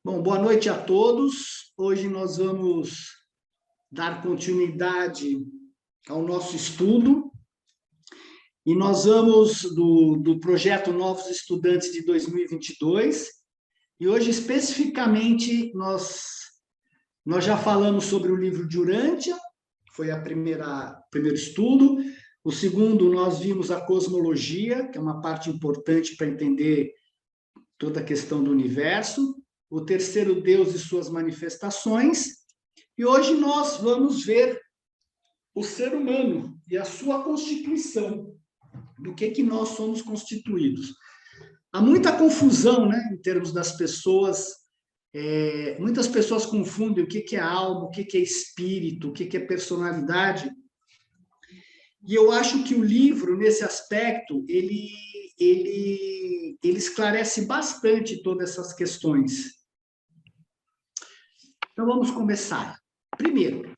Bom, boa noite a todos. Hoje nós vamos dar continuidade ao nosso estudo e nós vamos do projeto Novos Estudantes de 2022 e hoje especificamente nós já falamos sobre o livro de Urântia, foi o primeiro estudo. O segundo, nós vimos a cosmologia, que é uma parte importante para entender toda a questão do universo. O terceiro, Deus e suas manifestações. E hoje nós vamos ver o ser humano e a sua constituição, do que nós somos constituídos. Há muita confusão, né, em termos das pessoas. Muitas pessoas confundem o que é alma, o que é espírito, o que é personalidade. E eu acho que o livro, nesse aspecto, ele esclarece bastante todas essas questões. Então, vamos começar. Primeiro,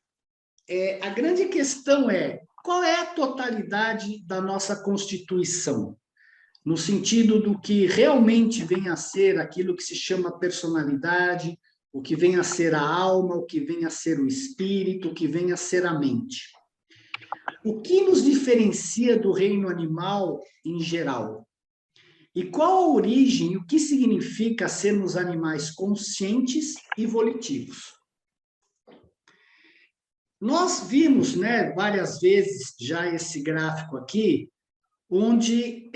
a grande questão é, qual é a totalidade da nossa Constituição? No sentido do que realmente vem a ser aquilo que se chama personalidade, o que vem a ser a alma, o que vem a ser o espírito, o que vem a ser a mente. O que nos diferencia do reino animal em geral? E qual a origem e o que significa sermos animais conscientes e volitivos? Nós vimos, né, várias vezes já esse gráfico aqui, onde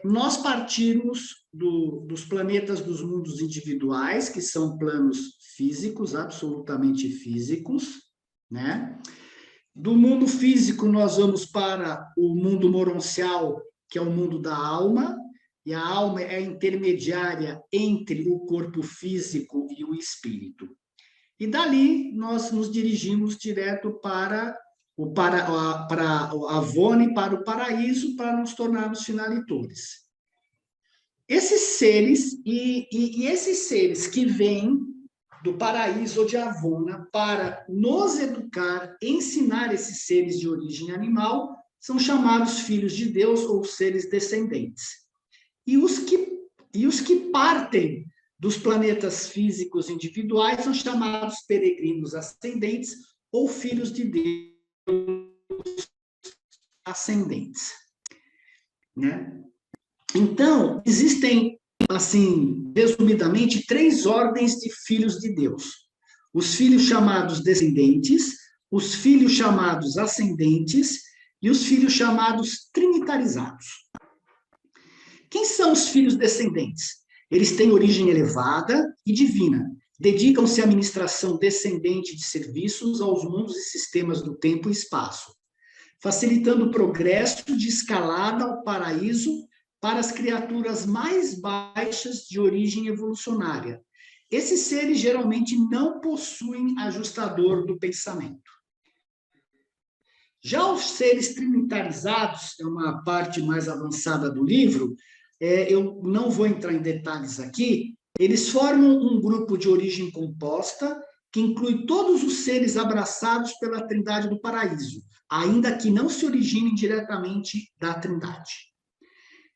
nós partimos dos planetas dos mundos individuais, que são planos físicos, absolutamente físicos, né? Do mundo físico, nós vamos para o mundo moroncial, que é o mundo da alma, e a alma é a intermediária entre o corpo físico e o espírito. E dali, nós nos dirigimos direto para a Avone, para o paraíso, para nos tornarmos finalitores. Esses seres, e esses seres que vêm do paraíso ou de Avona para nos educar, ensinar esses seres de origem animal, são chamados filhos de Deus ou seres descendentes. E os que partem dos planetas físicos individuais são chamados peregrinos ascendentes ou filhos de Deus ascendentes, né? Então, existem, assim, resumidamente, 3 ordens de filhos de Deus. Os filhos chamados descendentes, os filhos chamados ascendentes e os filhos chamados trinitarizados. Quem são os filhos descendentes? Eles têm origem elevada e divina. Dedicam-se à administração descendente de serviços aos mundos e sistemas do tempo e espaço, facilitando o progresso de escalada ao paraíso para as criaturas mais baixas de origem evolucionária. Esses seres geralmente não possuem ajustador do pensamento. Já os seres trinitarizados, é uma parte mais avançada do livro, eu não vou entrar em detalhes aqui, eles formam um grupo de origem composta que inclui todos os seres abraçados pela Trindade do Paraíso, ainda que não se originem diretamente da Trindade.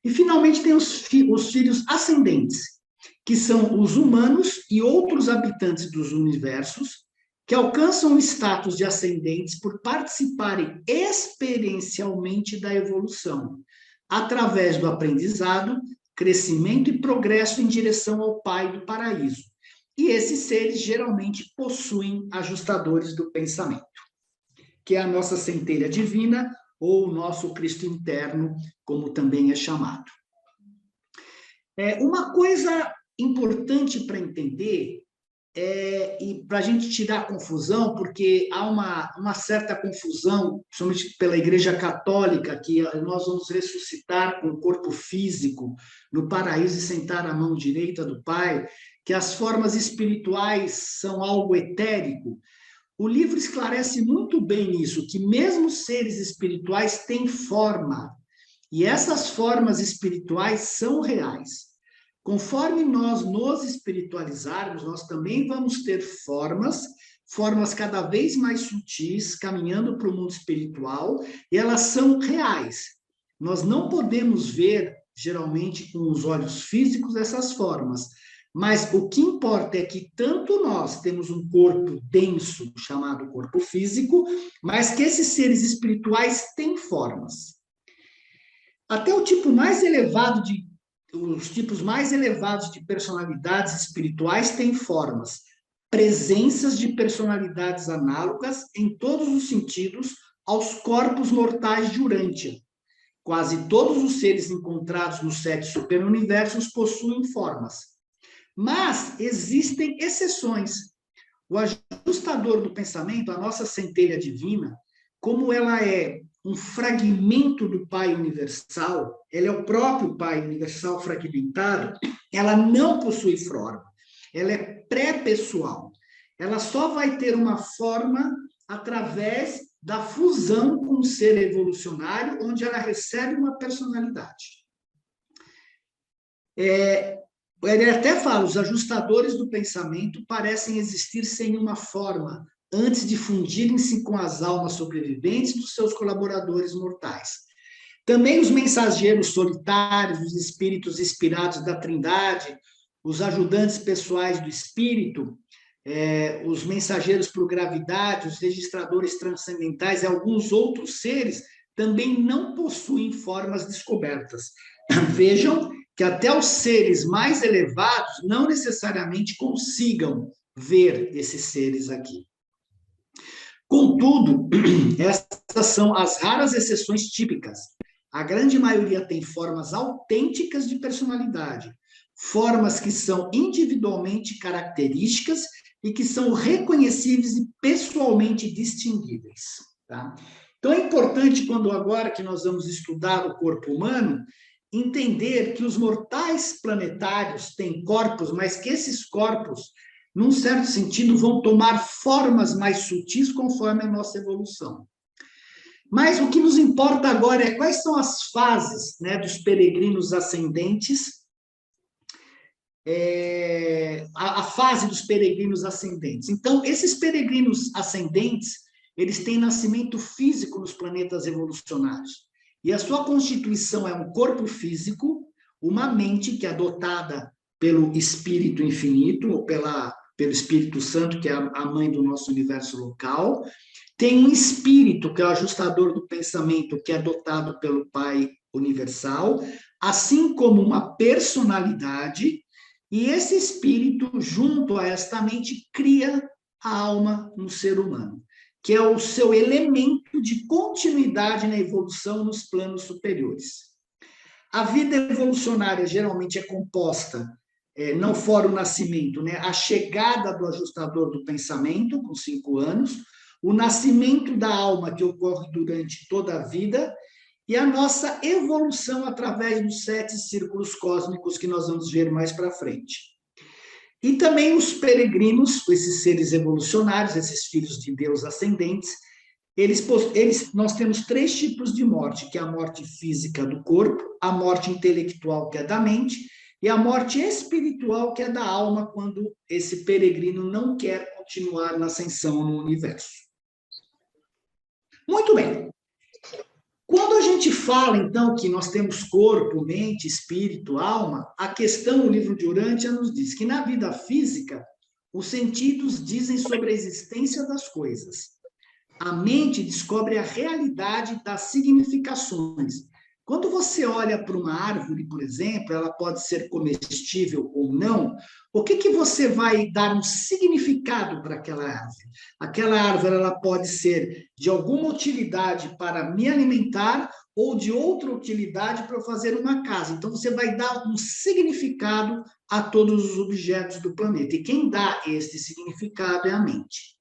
E, finalmente, tem os filhos ascendentes, que são os humanos e outros habitantes dos universos, que alcançam o status de ascendentes por participarem experiencialmente da evolução, através do aprendizado, crescimento e progresso em direção ao Pai do Paraíso. E esses seres geralmente possuem ajustadores do pensamento, que é a nossa centelha divina ou o nosso Cristo interno, como também é chamado. Uma coisa importante para entender, e para a gente tirar a confusão, porque há uma certa confusão, principalmente pela Igreja Católica, que nós vamos ressuscitar com o corpo físico no paraíso e sentar à mão direita do Pai, que as formas espirituais são algo etérico. O livro esclarece muito bem isso, que mesmo seres espirituais têm forma, e essas formas espirituais são reais. Conforme nós nos espiritualizarmos, nós também vamos ter formas cada vez mais sutis, caminhando para o mundo espiritual, e elas são reais. Nós não podemos ver, geralmente, com os olhos físicos, essas formas, Mas o que importa é que tanto nós temos um corpo denso, chamado corpo físico, mas que esses seres espirituais têm formas. Até o tipo mais elevado os tipos mais elevados de personalidades espirituais têm formas, presenças de personalidades análogas em todos os sentidos aos corpos mortais de Urântia. Quase todos os seres encontrados nos 7 superuniversos possuem formas. Mas existem exceções. O ajustador do pensamento, a nossa centelha divina, como ela é um fragmento do Pai Universal, ela é o próprio Pai Universal fragmentado, ela não possui forma, ela é pré-pessoal. Ela só vai ter uma forma através da fusão com o ser evolucionário, onde ela recebe uma personalidade. Ele até fala, os ajustadores do pensamento parecem existir sem uma forma, antes de fundirem-se com as almas sobreviventes dos seus colaboradores mortais. Também os mensageiros solitários, os espíritos inspirados da Trindade, os ajudantes pessoais do espírito, os mensageiros por gravidade, os registradores transcendentais e alguns outros seres também não possuem formas descobertas. Vejam que até os seres mais elevados não necessariamente consigam ver esses seres aqui. Contudo, essas são as raras exceções típicas. A grande maioria tem formas autênticas de personalidade, formas que são individualmente características e que são reconhecíveis e pessoalmente distinguíveis. Tá? Então, é importante, quando agora que nós vamos estudar o corpo humano, entender que os mortais planetários têm corpos, mas que esses corpos, num certo sentido, vão tomar formas mais sutis conforme a nossa evolução. Mas o que nos importa agora é quais são as fases, né, dos peregrinos ascendentes, a fase dos peregrinos ascendentes. Então, esses peregrinos ascendentes, eles têm nascimento físico nos planetas evolucionários. E a sua constituição é um corpo físico, uma mente que é dotada pelo Espírito Infinito, ou pelo Espírito Santo, que é a mãe do nosso universo local. Tem um espírito, que é o ajustador do pensamento, que é dotado pelo Pai Universal, assim como uma personalidade, e esse espírito, junto a esta mente, cria a alma no ser humano, que é o seu elemento de continuidade na evolução nos planos superiores. A vida evolucionária geralmente é composta, não fora o nascimento, né? A chegada do ajustador do pensamento, com 5 anos, o nascimento da alma, que ocorre durante toda a vida, e a nossa evolução através dos 7 círculos cósmicos que nós vamos ver mais para frente. E também os peregrinos, esses seres evolucionários, esses filhos de Deus ascendentes, nós temos 3 tipos de morte, que é a morte física do corpo, a morte intelectual, que é da mente, e a morte espiritual, que é da alma, quando esse peregrino não quer continuar na ascensão no universo. Muito bem. Quando a gente fala, então, que nós temos corpo, mente, espírito, alma, a questão, o livro de Urântia nos diz que na vida física, os sentidos dizem sobre a existência das coisas. A mente descobre a realidade das significações. Quando você olha para uma árvore, por exemplo, ela pode ser comestível ou não, o que você vai dar um significado para aquela árvore? Aquela árvore ela pode ser de alguma utilidade para me alimentar ou de outra utilidade para eu fazer uma casa. Então, você vai dar um significado a todos os objetos do planeta. E quem dá este significado é a mente.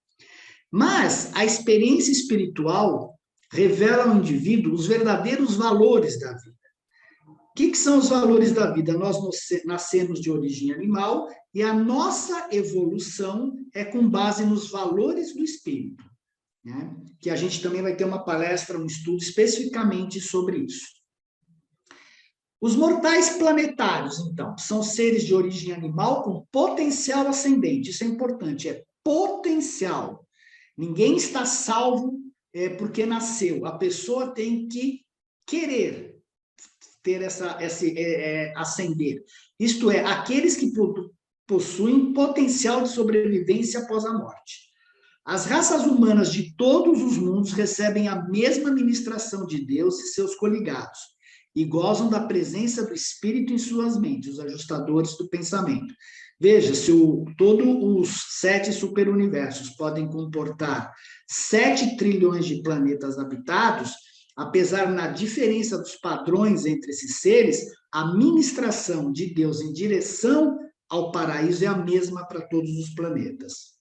Mas a experiência espiritual revela ao indivíduo os verdadeiros valores da vida. O que são os valores da vida? Nós nascemos de origem animal e a nossa evolução é com base nos valores do espírito, né? Que a gente também vai ter uma palestra, um estudo especificamente sobre isso. Os mortais planetários, então, são seres de origem animal com potencial ascendente. Isso é importante, é potencial. Ninguém está salvo porque nasceu. A pessoa tem que querer ter ascender. Isto é, aqueles que possuem potencial de sobrevivência após a morte. As raças humanas de todos os mundos recebem a mesma ministração de Deus e seus coligados, e gozam da presença do Espírito em suas mentes, os ajustadores do pensamento. Veja, se todos os 7 superuniversos podem comportar 7 trilhões de planetas habitados, apesar da diferença dos padrões entre esses seres, a ministração de Deus em direção ao paraíso é a mesma para todos os planetas.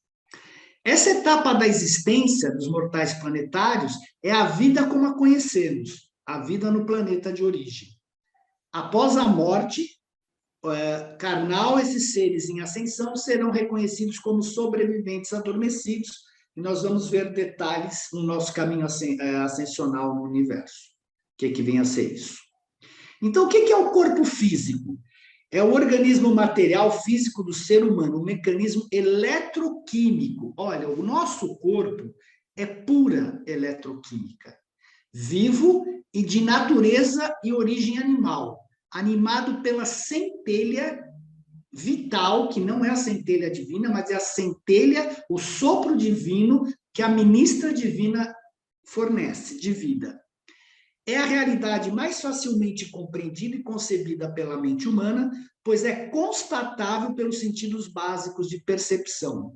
Essa etapa da existência dos mortais planetários é a vida como a conhecemos, a vida no planeta de origem. Após a morte carnal, esses seres em ascensão serão reconhecidos como sobreviventes adormecidos, e nós vamos ver detalhes no nosso caminho ascensional no universo. O que vem a ser isso? Então, o que é o corpo físico? É o organismo material físico do ser humano, um mecanismo eletroquímico. Olha, o nosso corpo é pura eletroquímica, vivo e de natureza e origem animal, animado pela centelha vital, que não é a centelha divina, mas é a centelha, o sopro divino que a ministra divina fornece de vida. É a realidade mais facilmente compreendida e concebida pela mente humana, pois é constatável pelos sentidos básicos de percepção.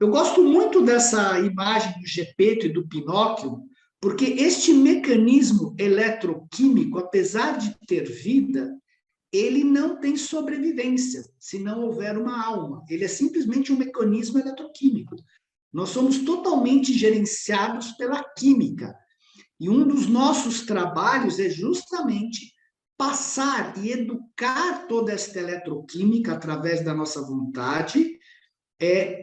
Eu gosto muito dessa imagem do Gepeto e do Pinóquio, porque este mecanismo eletroquímico, apesar de ter vida, ele não tem sobrevivência se não houver uma alma. Ele é simplesmente um mecanismo eletroquímico. Nós somos totalmente gerenciados pela química. E um dos nossos trabalhos é justamente passar e educar toda esta eletroquímica através da nossa vontade,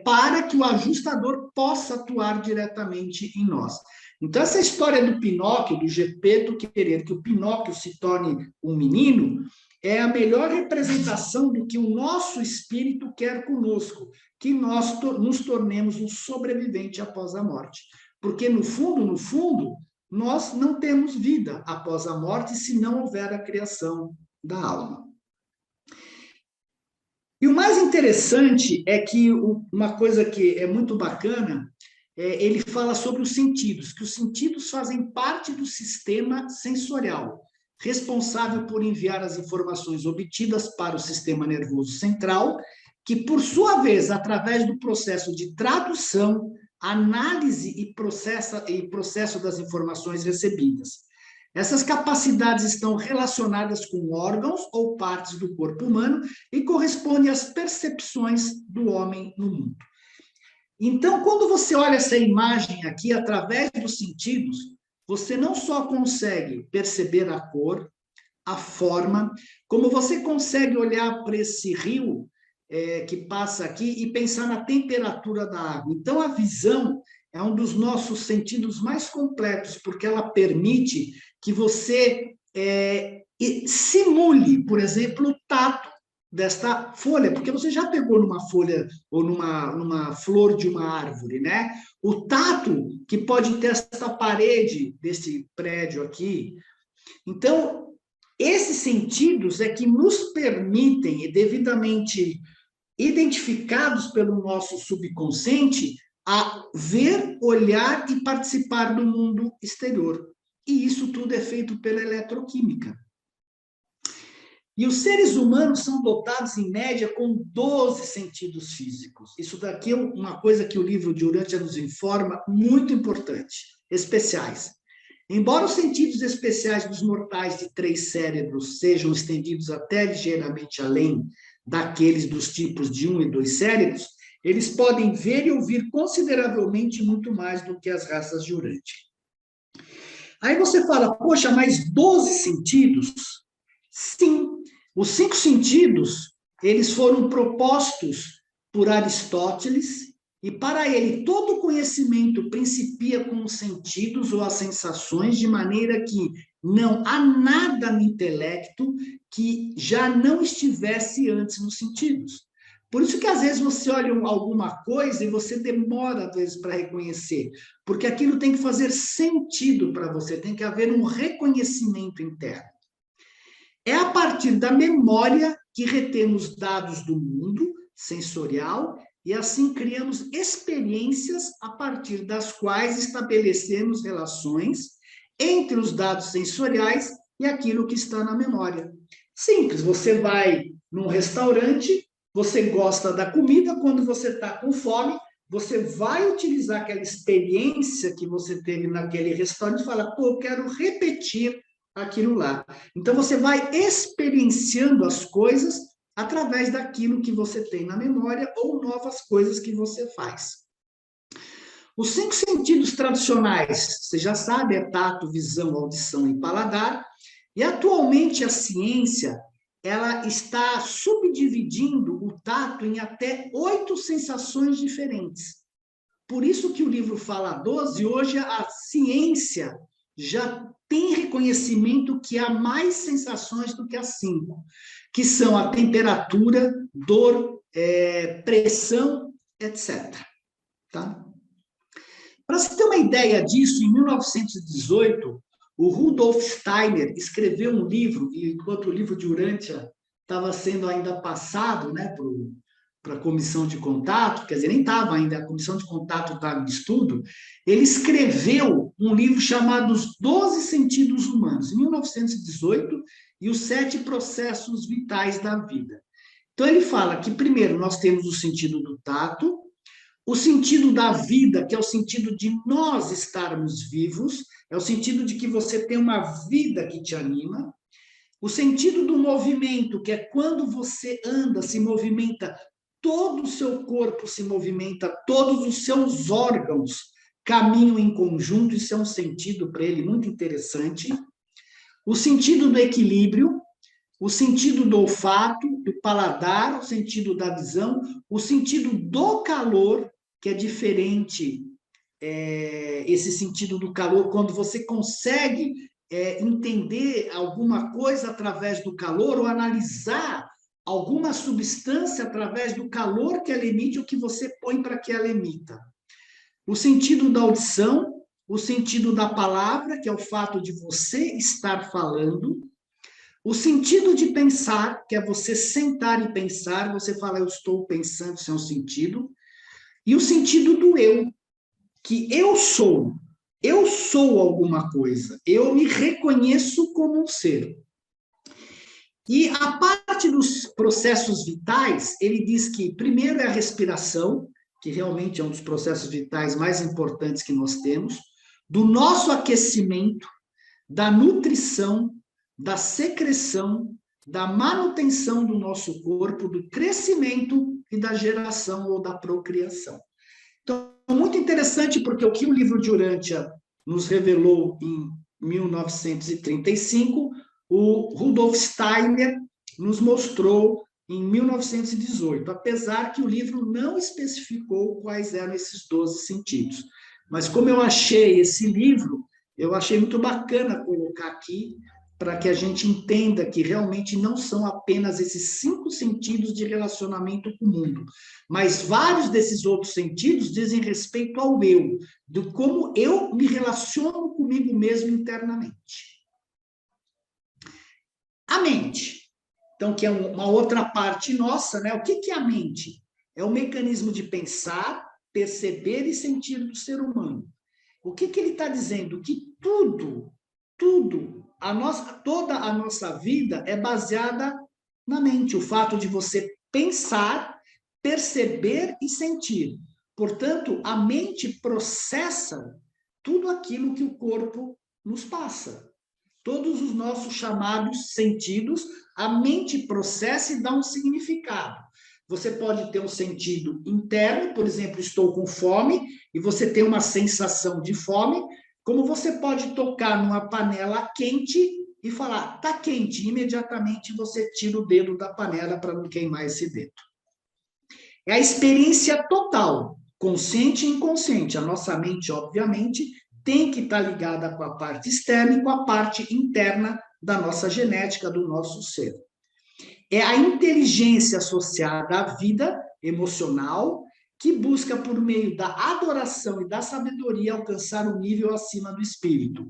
para que o ajustador possa atuar diretamente em nós. Então, essa história do Pinóquio, do Gepeto querer que o Pinóquio se torne um menino, é a melhor representação do que o nosso espírito quer conosco, que nós nos tornemos um sobrevivente após a morte. Porque, no fundo, nós não temos vida após a morte se não houver a criação da alma. E o mais interessante é que uma coisa que é muito bacana, ele fala sobre os sentidos, que os sentidos fazem parte do sistema sensorial, responsável por enviar as informações obtidas para o sistema nervoso central, que, por sua vez, através do processo de tradução, análise e processo das informações recebidas. Essas capacidades estão relacionadas com órgãos ou partes do corpo humano e correspondem às percepções do homem no mundo. Então, quando você olha essa imagem aqui, através dos sentidos, você não só consegue perceber a cor, a forma, como você consegue olhar para esse rio que passa aqui e pensar na temperatura da água. Então, a visão é um dos nossos sentidos mais completos, porque ela permite que você simule, por exemplo, o tato desta folha, porque você já pegou numa folha ou numa flor de uma árvore, né? O tato que pode ter esta parede desse prédio aqui. Então, esses sentidos é que nos permitem, e devidamente identificados pelo nosso subconsciente, a ver, olhar e participar do mundo exterior. E isso tudo é feito pela eletroquímica. E os seres humanos são dotados, em média, com 12 sentidos físicos. Isso daqui é uma coisa que o livro de Urântia nos informa, muito importante, especiais. Embora os sentidos especiais dos mortais de 3 cérebros sejam estendidos até ligeiramente além daqueles dos tipos de 1 e 2 cérebros, eles podem ver e ouvir consideravelmente muito mais do que as raças de Urântia. Aí você fala, poxa, mas 12 sentidos? Sim, os 5 sentidos, eles foram propostos por Aristóteles, e para ele todo conhecimento principia com os sentidos ou as sensações, de maneira que não há nada no intelecto que já não estivesse antes nos sentidos. Por isso que às vezes você olha alguma coisa e você demora às vezes para reconhecer, porque aquilo tem que fazer sentido para você, tem que haver um reconhecimento interno. É a partir da memória que retemos dados do mundo, sensorial, e assim criamos experiências a partir das quais estabelecemos relações entre os dados sensoriais e aquilo que está na memória. Simples, você vai num restaurante, você gosta da comida, quando você está com fome, você vai utilizar aquela experiência que você teve naquele restaurante e fala, pô, eu quero repetir aquilo lá. Então, você vai experienciando as coisas através daquilo que você tem na memória ou novas coisas que você faz. Os 5 sentidos tradicionais, você já sabe, é tato, visão, audição e paladar, e atualmente a ciência, ela está subdividindo o tato em até 8 sensações diferentes. Por isso que o livro fala 12, hoje a ciência já tem reconhecimento que há mais sensações do que as 5, que são a temperatura, dor, pressão, etc. Tá? Para você ter uma ideia disso, em 1918, o Rudolf Steiner escreveu um livro, e enquanto o livro de Urântia estava sendo ainda passado, né, para a comissão de contato, quer dizer, nem estava ainda, a comissão de contato estava de estudo, ele escreveu um livro chamado Os 12 Sentidos Humanos, em 1918, e os 7 processos vitais da vida. Então, ele fala que, primeiro, nós temos o sentido do tato, o sentido da vida, que é o sentido de nós estarmos vivos, é o sentido de que você tem uma vida que te anima. O sentido do movimento, que é quando você anda, se movimenta, todo o seu corpo se movimenta, todos os seus órgãos caminham em conjunto, isso é um sentido para ele muito interessante. O sentido do equilíbrio, o sentido do olfato, do paladar, o sentido da visão, o sentido do calor, que é diferente, esse sentido do calor, quando você consegue entender alguma coisa através do calor ou analisar alguma substância através do calor que ela emite ou que você põe para que ela emita. O sentido da audição, o sentido da palavra, que é o fato de você estar falando, o sentido de pensar, que é você sentar e pensar, você fala, eu estou pensando, isso é um sentido, e o sentido do eu, que eu sou alguma coisa, eu me reconheço como um ser. E a parte dos processos vitais, ele diz que primeiro é a respiração, que realmente é um dos processos vitais mais importantes que nós temos, do nosso aquecimento, da nutrição, da secreção, da manutenção do nosso corpo, do crescimento e da geração ou da procriação. Então, muito interessante, porque o que o livro de Urântia nos revelou em 1935, o Rudolf Steiner nos mostrou em 1918, apesar que o livro não especificou quais eram esses 12 sentidos. Mas como eu achei esse livro, eu achei muito bacana colocar aqui, para que a gente entenda que realmente não são apenas esses 5 sentidos de relacionamento com o mundo, mas vários desses outros sentidos dizem respeito ao eu, de como eu me relaciono comigo mesmo internamente. A mente, então, que é uma outra parte nossa, né? O que é a mente? É o mecanismo de pensar, perceber e sentir do ser humano. O que ele está dizendo? Que tudo, toda a nossa vida é baseada na mente. O fato de você pensar, perceber e sentir. Portanto, a mente processa tudo aquilo que o corpo nos passa. Todos os nossos chamados sentidos, a mente processa e dá um significado. Você pode ter um sentido interno, por exemplo, estou com fome, e você tem uma sensação de fome, como você pode tocar numa panela quente e falar, está quente, e imediatamente você tira o dedo da panela para não queimar esse dedo. É a experiência total, consciente e inconsciente. A nossa mente, obviamente, tem que estar ligada com a parte externa e com a parte interna da nossa genética, do nosso ser. É a inteligência associada à vida emocional que busca, por meio da adoração e da sabedoria, alcançar um nível acima do espírito.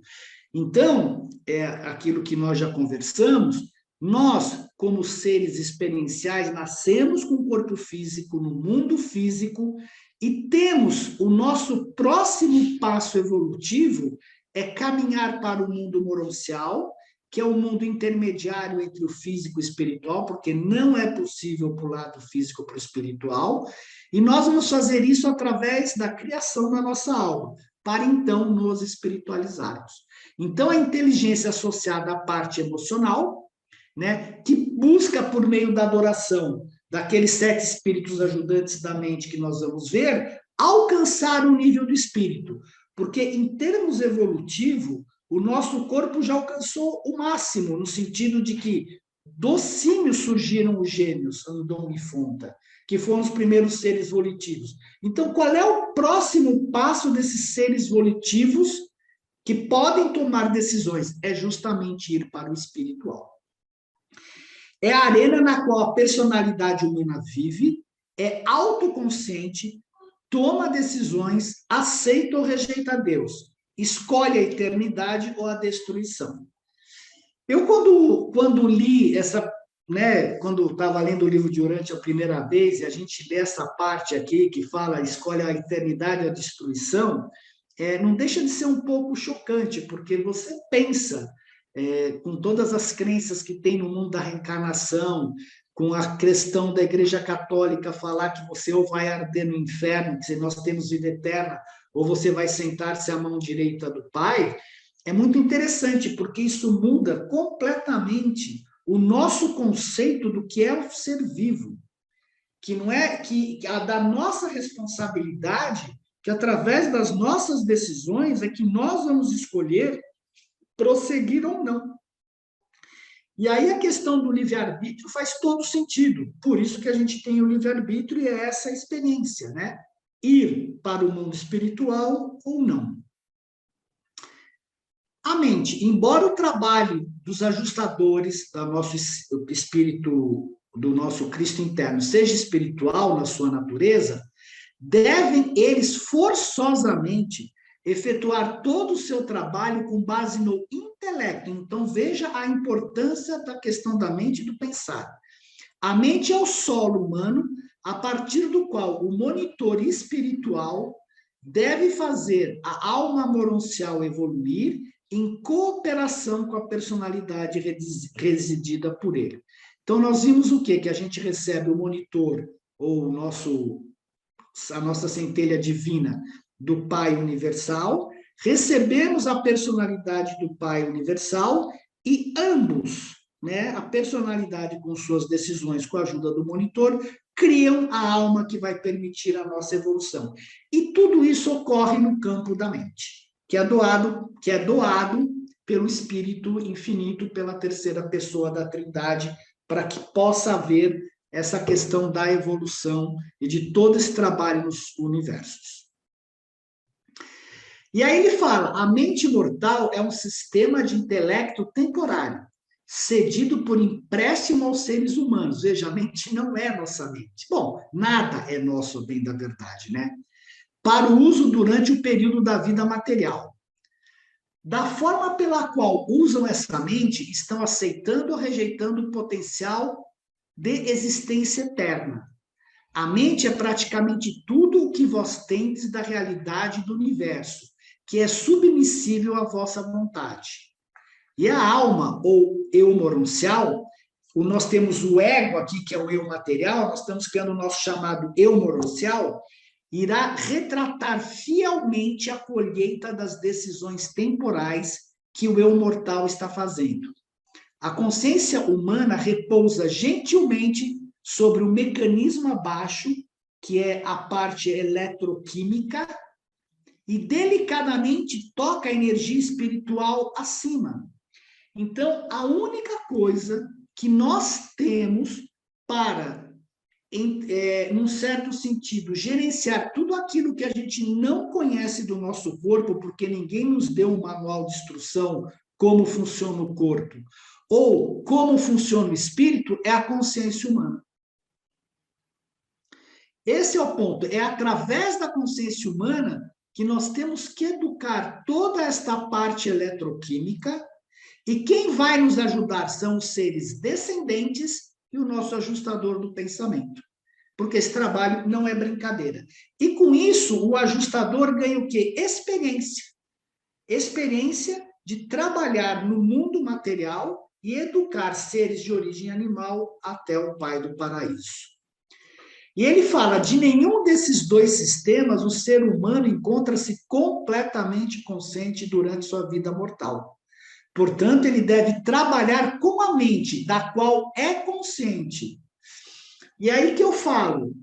Então, é aquilo que nós já conversamos, Nós, como seres experienciais, nascemos com o corpo físico, no mundo físico, e temos o nosso próximo passo evolutivo é caminhar para o mundo moroncial, que é o mundo intermediário entre o físico e o espiritual, porque não é possível pular do físico para o espiritual, e nós vamos fazer isso através da criação da nossa alma, para então nos espiritualizarmos. Então, a inteligência associada à parte emocional, né, que busca, por meio da adoração daqueles 7 espíritos ajudantes da mente que nós vamos ver, alcançar o nível do espírito. Porque, em termos evolutivo, o nosso corpo já alcançou o máximo, no sentido de que dos símios surgiram os gêmeos, Andon e Fonta, que foram os primeiros seres volitivos. Então, qual é o próximo passo desses seres volitivos que podem tomar decisões? É justamente ir para o espiritual. É a arena na qual a personalidade humana vive, é autoconsciente, toma decisões, aceita ou rejeita Deus, escolhe a eternidade ou a destruição. Eu, quando li essa, né, quando estava lendo o livro de Urântia a primeira vez, e a gente lê essa parte aqui que fala escolhe a eternidade ou a destruição, não deixa de ser um pouco chocante, porque você pensa, com todas as crenças que tem no mundo da reencarnação, com a questão da Igreja Católica falar que você ou vai arder no inferno, que nós temos vida eterna, ou você vai sentar-se à mão direita do Pai, é muito interessante, porque isso muda completamente o nosso conceito do que é o ser vivo, que não é que a da nossa responsabilidade, que através das nossas decisões é que nós vamos escolher prosseguir ou não. E aí a questão do livre-arbítrio faz todo sentido. Por isso que a gente tem o livre-arbítrio e é essa experiência, né? Ir para o mundo espiritual ou não. A mente, embora o trabalho dos ajustadores do nosso espírito, do nosso Cristo interno, seja espiritual na sua natureza, devem eles forçosamente efetuar todo o seu trabalho com base no intelecto. Então, veja a importância da questão da mente e do pensar. A mente é o solo humano a partir do qual o monitor espiritual deve fazer a alma moroncial evoluir em cooperação com a personalidade residida por ele. Então, nós vimos o quê? Que a gente recebe o monitor, ou a nossa centelha divina do Pai Universal, recebemos a personalidade do Pai Universal e ambos, né, a personalidade com suas decisões, com a ajuda do monitor, criam a alma que vai permitir a nossa evolução. E tudo isso ocorre no campo da mente, que é doado pelo Espírito Infinito, pela terceira pessoa da Trindade, para que possa haver essa questão da evolução e de todo esse trabalho nos universos. E aí ele fala, a mente mortal é um sistema de intelecto temporário, cedido por empréstimo aos seres humanos. Veja, a mente não é nossa mente. Bom, nada é nosso, bem da verdade, né? Para o uso durante o período da vida material. Da forma pela qual usam essa mente, estão aceitando ou rejeitando o potencial de existência eterna. A mente é praticamente tudo o que vós tendes da realidade do universo, que é submissível à vossa vontade. E a alma, ou eu moroncial, nós temos o ego aqui, que é o eu material, nós estamos criando o nosso chamado eu moroncial, irá retratar fielmente a colheita das decisões temporais que o eu mortal está fazendo. A consciência humana repousa gentilmente sobre o mecanismo abaixo, que é a parte eletroquímica, e delicadamente toca a energia espiritual acima. Então, a única coisa que nós temos para, num certo sentido, gerenciar tudo aquilo que a gente não conhece do nosso corpo, porque ninguém nos deu um manual de instrução como funciona o corpo, ou como funciona o espírito, é a consciência humana. Esse é o ponto. É através da consciência humana que nós temos que educar toda esta parte eletroquímica E quem vai nos ajudar são os seres descendentes e o nosso ajustador do pensamento. Porque esse trabalho não é brincadeira. E com isso, o ajustador ganha o quê? Experiência. Experiência de trabalhar no mundo material e educar seres de origem animal até o Pai do Paraíso. E ele fala, de nenhum desses dois sistemas o ser humano encontra-se completamente consciente durante sua vida mortal. Portanto, ele deve trabalhar com a mente, da qual é consciente. E aí que eu falo,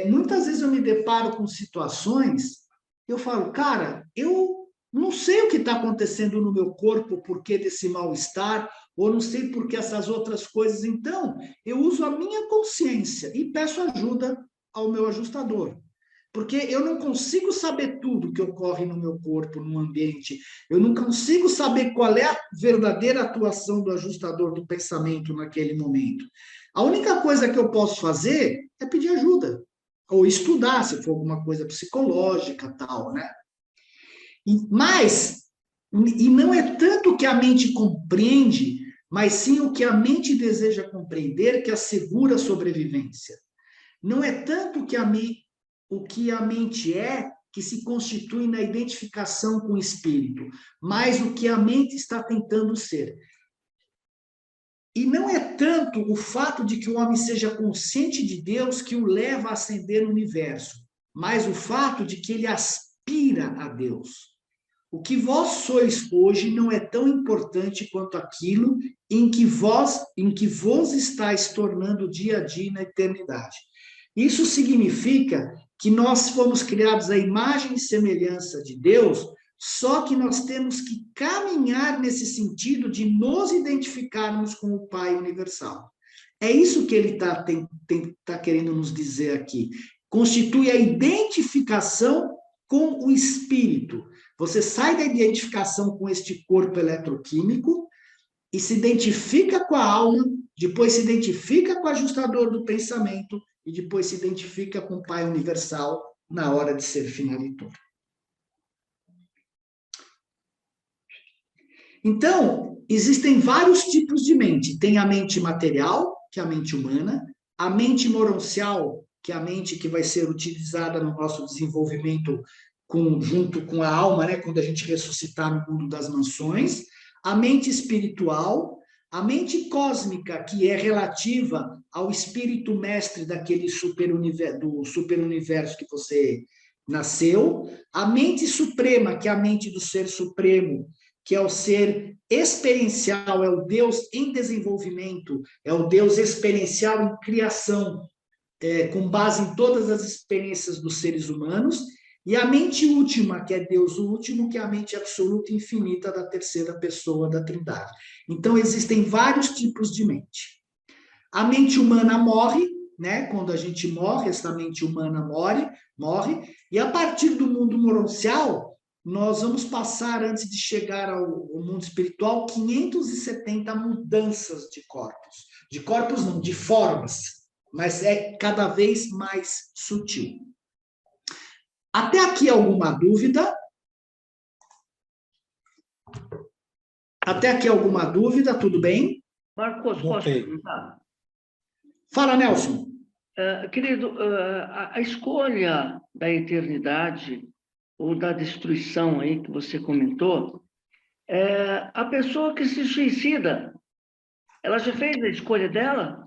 muitas vezes eu me deparo com situações, eu falo, cara, eu não sei o que está acontecendo no meu corpo, o porquê desse mal-estar, ou não sei por que essas outras coisas. Então, eu uso a minha consciência e peço ajuda ao meu ajustador. Porque eu não consigo saber tudo que ocorre no meu corpo, no ambiente. Eu não consigo saber qual é a verdadeira atuação do ajustador do pensamento naquele momento. A única coisa que eu posso fazer é pedir ajuda. Ou estudar, se for alguma coisa psicológica, tal, né? Mas, e não é tanto o que a mente compreende, mas sim o que a mente deseja compreender que assegura a sobrevivência. Não é tanto o que a mente é que se constitui na identificação com o espírito, mas o que a mente está tentando ser. E não é tanto o fato de que o homem seja consciente de Deus que o leva a ascender no universo, mas o fato de que ele aspira a Deus. O que vós sois hoje não é tão importante quanto aquilo em que vos estáis tornando dia a dia na eternidade. Isso significa que nós fomos criados à imagem e semelhança de Deus, só que nós temos que caminhar nesse sentido de nos identificarmos com o Pai Universal. É isso que ele tá querendo nos dizer aqui. Constitui a identificação com o espírito. Você sai da identificação com este corpo eletroquímico e se identifica com a alma, depois se identifica com o ajustador do pensamento e depois se identifica com o Pai Universal na hora de ser finalitor. Então, existem vários tipos de mente. Tem a mente material, que é a mente humana, a mente moroncial, que é a mente que vai ser utilizada no nosso desenvolvimento junto com a alma, né, quando a gente ressuscitar no mundo das mansões, a mente espiritual, a mente cósmica, que é relativa ao espírito mestre daquele do superuniverso que você nasceu, a mente suprema, que é a mente do ser supremo, que é o ser experiencial, é o Deus em desenvolvimento, é o Deus experiencial em criação, com base em todas as experiências dos seres humanos, e a mente última, que é Deus o último, que é a mente absoluta e infinita da terceira pessoa da Trindade. Então, existem vários tipos de mente. A mente humana morre, né? Quando a gente morre, essa mente humana morre, e a partir do mundo moroncial, nós vamos passar, antes de chegar ao mundo espiritual, 570 mudanças de corpos. De corpos não, de formas, mas é cada vez mais sutil. Até aqui alguma dúvida? Até aqui alguma dúvida? Tudo bem? Marcos, posso perguntar? Fala, Nelson. Querido, a escolha da eternidade ou da destruição aí que você comentou, a pessoa que se suicida, ela já fez a escolha dela?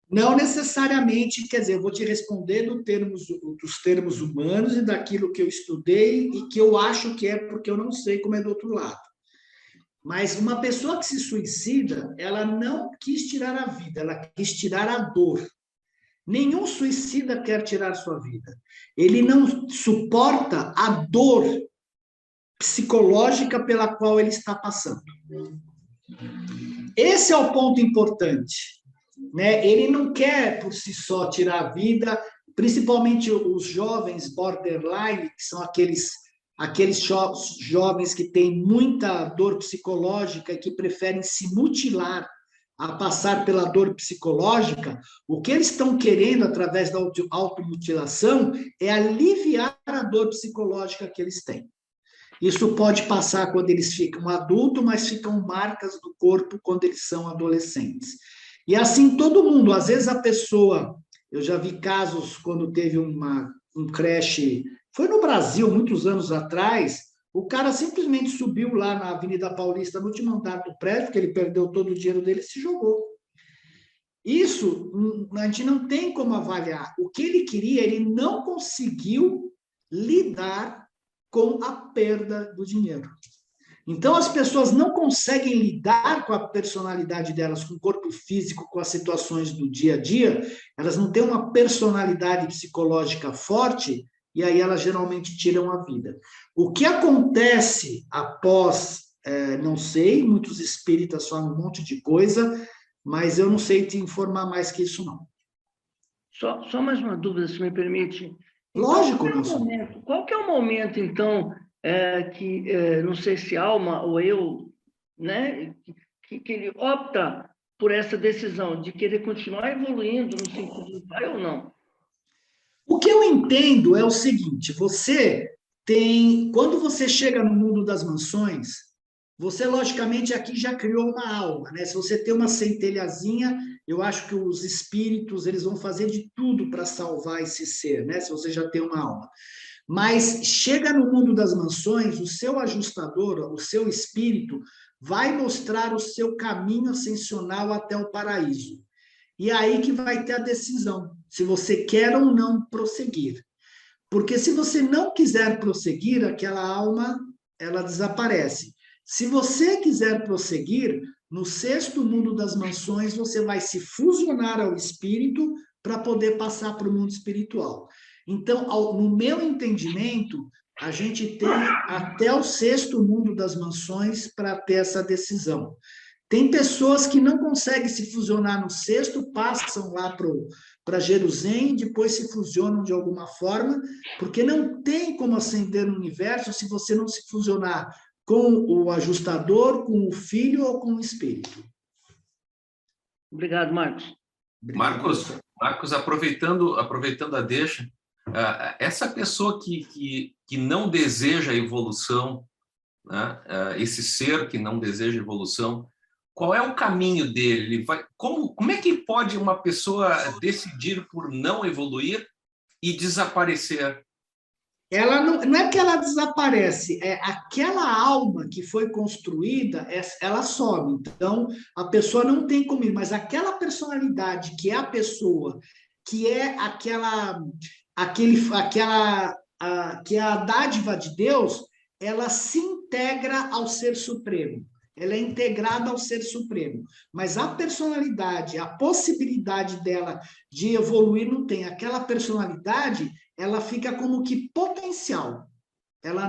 Não necessariamente, quer dizer, eu vou te responder dos termos humanos e daquilo que eu estudei e que eu acho que é porque eu não sei como é do outro lado. Mas uma pessoa que se suicida, ela não quis tirar a vida, ela quis tirar a dor. Nenhum suicida quer tirar sua vida. Ele não suporta a dor psicológica pela qual ele está passando. Esse é o ponto importante. Né? Ele não quer, por si só, tirar a vida, principalmente os jovens borderline, que são aqueles jovens que têm muita dor psicológica e que preferem se mutilar a passar pela dor psicológica. O que eles estão querendo, através da automutilação, é aliviar a dor psicológica que eles têm. Isso pode passar quando eles ficam adultos, mas ficam marcas do corpo quando eles são adolescentes. E assim todo mundo, às vezes a pessoa, eu já vi casos quando teve um creche, foi no Brasil, muitos anos atrás, o cara simplesmente subiu lá na Avenida Paulista, no último andar do prédio, porque ele perdeu todo o dinheiro dele e se jogou. Isso a gente não tem como avaliar. O que ele queria, ele não conseguiu lidar com a perda do dinheiro. Então, as pessoas não conseguem lidar com a personalidade delas, com o corpo físico, com as situações do dia a dia, elas não têm uma personalidade psicológica forte, e aí elas geralmente tiram a vida. O que acontece após, não sei, muitos espíritas falam um monte de coisa, mas eu não sei te informar mais que isso, não. Só mais uma dúvida, se me permite. Então, Lógico, Nelson. qual que é o momento, então, não sei se alma ou eu, né, que ele opta por essa decisão de querer continuar evoluindo no sentido do pai ou não? O que eu entendo é o seguinte: quando você chega no mundo das mansões, você logicamente aqui já criou uma alma, né? Se você tem uma centelhazinha, eu acho que os espíritos eles vão fazer de tudo para salvar esse ser, né? Se você já tem uma alma. Mas chega no mundo das mansões, o seu ajustador, o seu espírito, vai mostrar o seu caminho ascensional até o paraíso. E é aí que vai ter a decisão, se você quer ou não prosseguir. Porque se você não quiser prosseguir, aquela alma, ela desaparece. Se você quiser prosseguir, no sexto mundo das mansões, você vai se fusionar ao espírito para poder passar para o mundo espiritual. Então, no meu entendimento, a gente tem até o sexto mundo das mansões para ter essa decisão. Tem pessoas que não conseguem se fusionar no sexto, passam lá para Jerusalém, depois se fusionam de alguma forma, porque não tem como ascender no universo se você não se fusionar com o ajustador, com o filho ou com o espírito. Obrigado, Marcos. Marcos, aproveitando a deixa, essa pessoa que não deseja evolução, né, esse ser que não deseja evolução, qual é o caminho dele? Como é que pode uma pessoa decidir por não evoluir e desaparecer? Ela não é que ela desaparece, é aquela alma que foi construída, ela some. Então, a pessoa não tem como ir, mas aquela personalidade que é a pessoa, que é que é a dádiva de Deus, ela se integra ao Ser Supremo. Ela é integrada ao Ser Supremo. Mas a personalidade, a possibilidade dela de evoluir não tem. Aquela personalidade, ela fica como que potencial. Ela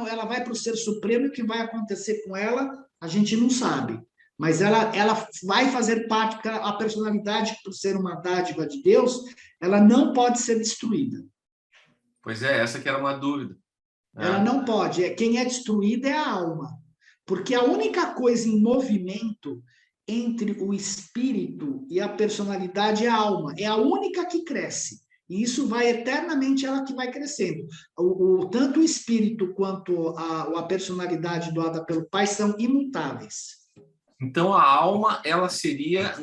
ela vai para o Ser Supremo e o que vai acontecer com ela, a gente não sabe. Mas ela vai fazer parte, porque a personalidade, por ser uma dádiva de Deus, ela não pode ser destruída. Pois é, essa que era uma dúvida. Ela não pode. Quem é destruída é a alma. Porque a única coisa em movimento entre o espírito e a personalidade é a alma. É a única que cresce. E isso vai eternamente, ela que vai crescendo. Tanto o espírito quanto a personalidade doada pelo Pai são imutáveis. Então, a alma, ela seria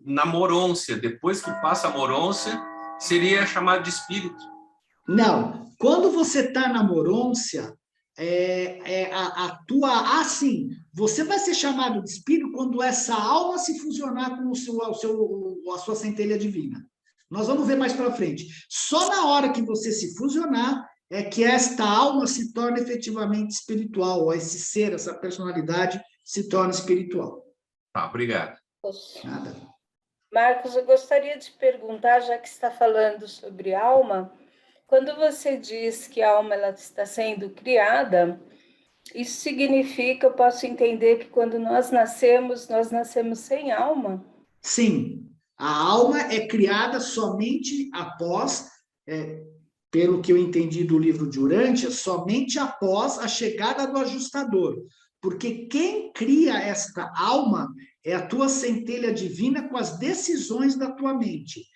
na morôncia. Depois que passa a morôncia, seria chamado de espírito. Não. Quando você está na morôncia, você vai ser chamado de espírito quando essa alma se fusionar com a sua centelha divina. Nós vamos ver mais para frente. Só na hora que você se fusionar é que esta alma se torna efetivamente espiritual, ou esse ser, essa personalidade se torna espiritual. Obrigado. Nada. Marcos, eu gostaria de perguntar, já que está falando sobre alma, quando você diz que a alma ela está sendo criada, isso significa, eu posso entender que quando nós nascemos sem alma? Sim. A alma é criada somente após, pelo que eu entendi do livro de Urântia, somente após a chegada do ajustador. Porque quem cria esta alma é a tua centelha divina com as decisões da tua mente.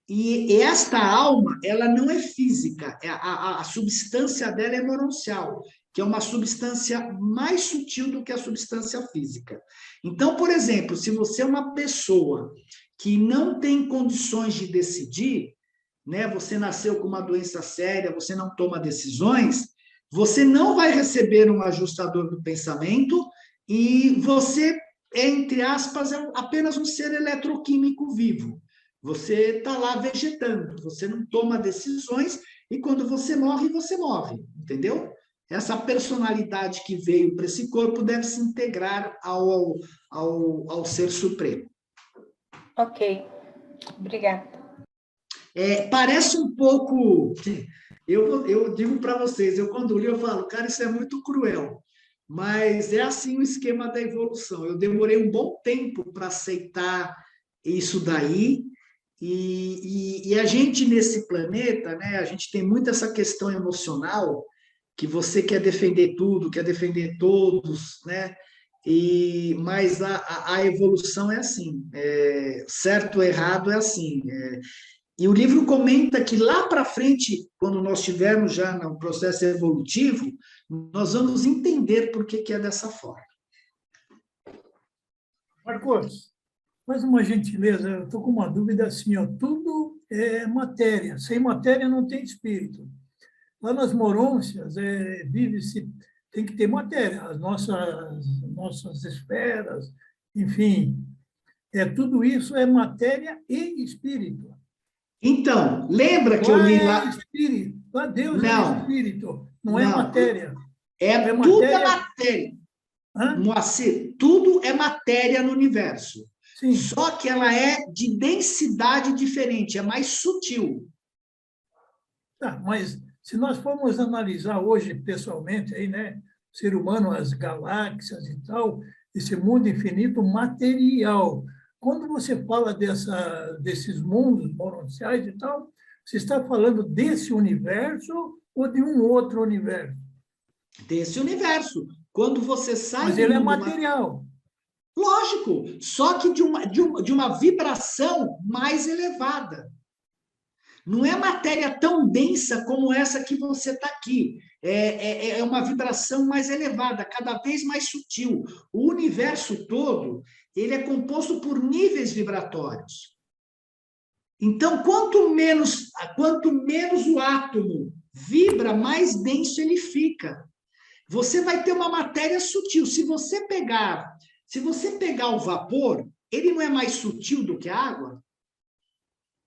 E esta alma, ela não é física, a substância dela é mononcial. que é uma substância mais sutil do que a substância física. Então, por exemplo, se você é uma pessoa que não tem condições de decidir, né, você nasceu com uma doença séria, você não toma decisões, você não vai receber um ajustador do pensamento e você, entre aspas, é apenas um ser eletroquímico vivo. Você está lá vegetando, você não toma decisões e quando você morre, entendeu? Essa personalidade que veio para esse corpo deve se integrar ao Ser Supremo. Ok, obrigada. Parece um pouco... Eu digo para vocês, eu quando li, eu falo, cara, isso é muito cruel. Mas é assim o esquema da evolução. Eu demorei um bom tempo para aceitar isso daí. E a gente, nesse planeta, né, a gente tem muito essa questão emocional, que você quer defender tudo, quer defender todos, né? Mas a evolução é assim, certo ou errado é assim. E o livro comenta que lá para frente, quando nós estivermos já no processo evolutivo, nós vamos entender por que é dessa forma. Marcos, faz uma gentileza, eu estou com uma dúvida assim, ó, tudo é matéria, sem matéria não tem espírito. Lá nas Morôncias, vive-se, tem que ter matéria, as nossas esferas, enfim, tudo isso é matéria e espírito. Então, lembra que eu li lá... É espírito, lá Deus não, é espírito, não é matéria. Tudo é matéria. Moacir, tudo é matéria no universo. Sim. Só que ela é de densidade diferente, é mais sutil. Tá, mas se nós formos analisar hoje, pessoalmente, aí, né, o ser humano, as galáxias e tal, esse mundo infinito material, quando você fala desses mundos moronciais e tal, você está falando desse universo ou de um outro universo? Desse universo. Quando você sai... Mas ele é material. Lógico, só que de uma vibração mais elevada. Não é matéria tão densa como essa que você está aqui. É uma vibração mais elevada, cada vez mais sutil. O universo todo, ele é composto por níveis vibratórios. Então, quanto menos o átomo vibra, mais denso ele fica. Você vai ter uma matéria sutil. Se você pegar o vapor, ele não é mais sutil do que a água?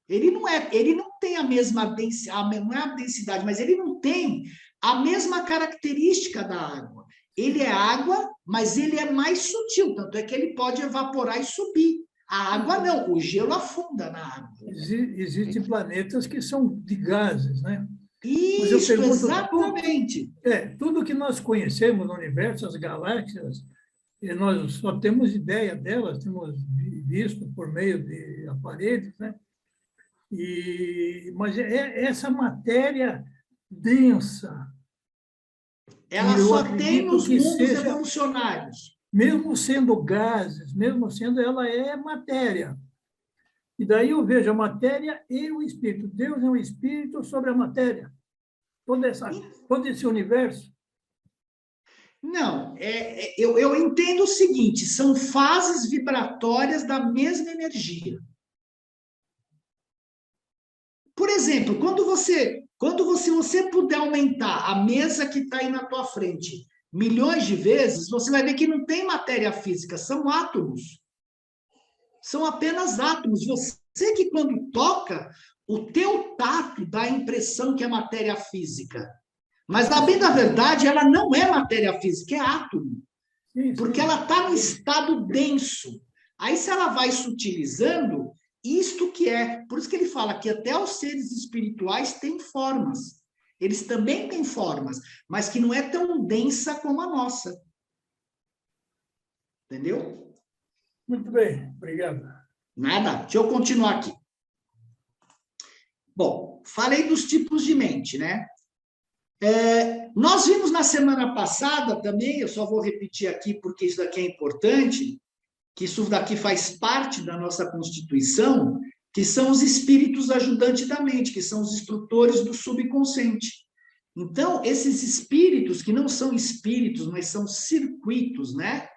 Ele não tem a mesma densidade, não é a densidade, mas ele não tem a mesma característica da água. Ele é água, mas ele é mais sutil, tanto é que ele pode evaporar e subir. A água não, o gelo afunda na água. Existem planetas que são de gases, né? Isso, exatamente. Tudo que nós conhecemos no universo, as galáxias, nós só temos ideia delas, temos visto por meio de aparelhos, né? Mas essa matéria densa... Ela só tem nos mundos evolucionários. Mesmo sendo gases, ela é matéria. E daí eu vejo a matéria e o espírito. Deus é um espírito sobre a matéria. Todo esse universo. Não, eu entendo o seguinte, são fases vibratórias da mesma energia. Por exemplo, quando você puder aumentar a mesa que está aí na tua frente milhões de vezes, você vai ver que não tem matéria física, são átomos. São apenas átomos. Você que quando toca, o teu tato dá a impressão que é matéria física. Mas, na bem da verdade, ela não é matéria física, é átomo. Porque ela está no estado denso. Aí, se ela vai sutilizando, isto que é. Por isso que ele fala que até os seres espirituais têm formas. Eles também têm formas, mas que não é tão densa como a nossa. Entendeu? Muito bem, obrigado. Nada, deixa eu continuar aqui. Bom, falei dos tipos de mente, né? Nós vimos na semana passada também, eu só vou repetir aqui porque isso daqui é importante, que isso daqui faz parte da nossa Constituição, que são os espíritos ajudantes da mente, que são os instrutores do subconsciente. Então, esses espíritos, que não são espíritos, mas são circuitos, né?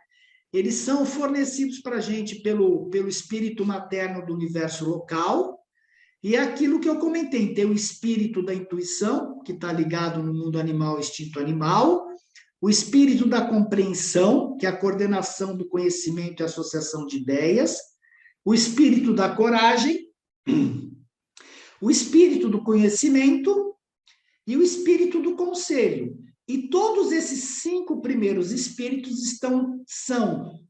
Eles são fornecidos para a gente pelo espírito materno do universo local, e é aquilo que eu comentei, tem o espírito da intuição, que está ligado no mundo animal, instinto animal, o espírito da compreensão, que é a coordenação do conhecimento e associação de ideias, o espírito da coragem, o espírito do conhecimento e o espírito do conselho. E todos esses 5 primeiros espíritos são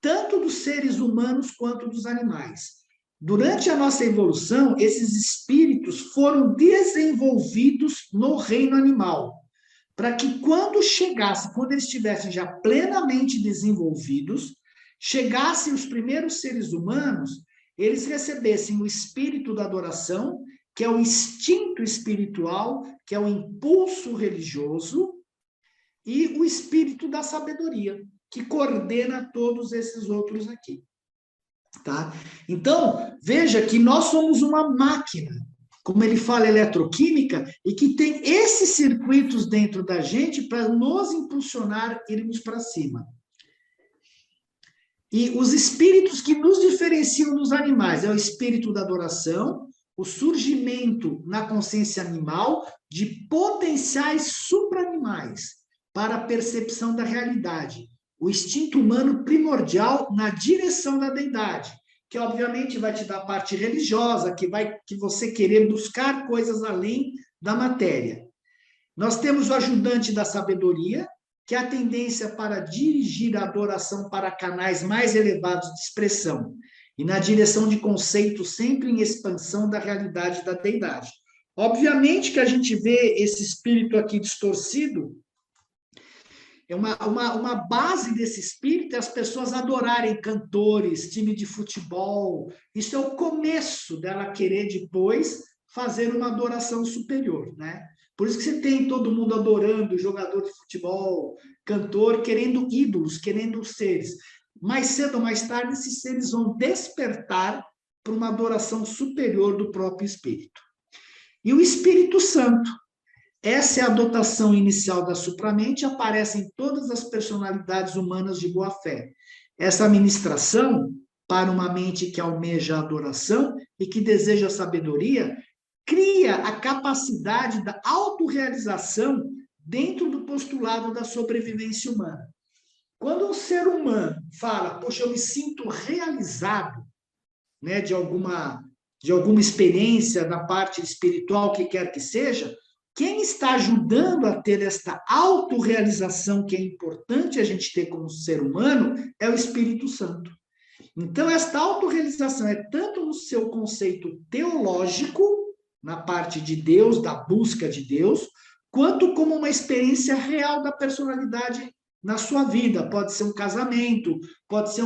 tanto dos seres humanos quanto dos animais. Durante a nossa evolução, esses espíritos foram desenvolvidos no reino animal, para que quando eles estivessem já plenamente desenvolvidos, chegassem os primeiros seres humanos, eles recebessem o espírito da adoração, que é o instinto espiritual, que é o impulso religioso, e o espírito da sabedoria, que coordena todos esses outros aqui. Tá? Então, veja que nós somos uma máquina, como ele fala, eletroquímica, e que tem esses circuitos dentro da gente para nos impulsionar, irmos para cima. E os espíritos que nos diferenciam dos animais é o espírito da adoração, o surgimento na consciência animal de potenciais supra-animais para a percepção da realidade. O instinto humano primordial na direção da deidade, que obviamente vai te dar a parte religiosa, que você querer buscar coisas além da matéria. Nós temos o ajudante da sabedoria, que é a tendência para dirigir a adoração para canais mais elevados de expressão, e na direção de conceitos sempre em expansão da realidade da deidade. Obviamente que a gente vê esse espírito aqui distorcido, é uma base desse espírito é as pessoas adorarem cantores, time de futebol. Isso é o começo dela querer depois fazer uma adoração superior, né? Por isso que você tem todo mundo adorando jogador de futebol, cantor, querendo ídolos, querendo seres. Mais cedo ou mais tarde, esses seres vão despertar para uma adoração superior do próprio espírito. E o Espírito Santo. Essa é a dotação inicial da supramente, aparece em todas as personalidades humanas de boa fé. Essa administração, para uma mente que almeja a adoração e que deseja a sabedoria, cria a capacidade da autorrealização dentro do postulado da sobrevivência humana. Quando um ser humano fala, poxa, eu me sinto realizado, né, de alguma experiência da parte espiritual, que quer que seja, quem está ajudando a ter esta autorrealização que é importante a gente ter como ser humano é o Espírito Santo. Então, esta autorrealização é tanto no seu conceito teológico, na parte de Deus, da busca de Deus, quanto como uma experiência real da personalidade na sua vida. Pode ser um casamento, pode ser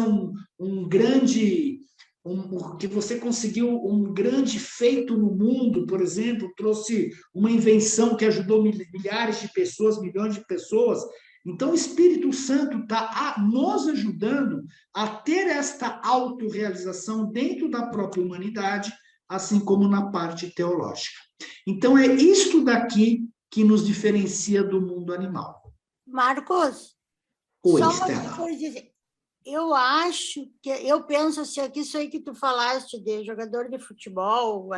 que você conseguiu um grande feito no mundo, por exemplo, trouxe uma invenção que ajudou milhares de pessoas, milhões de pessoas. Então, o Espírito Santo está nos ajudando a ter esta autorrealização dentro da própria humanidade, assim como na parte teológica. Então, é isto daqui que nos diferencia do mundo animal. Marcos, Oi, só Estela. uma coisa. Eu penso assim, que isso aí que tu falaste de jogador de futebol,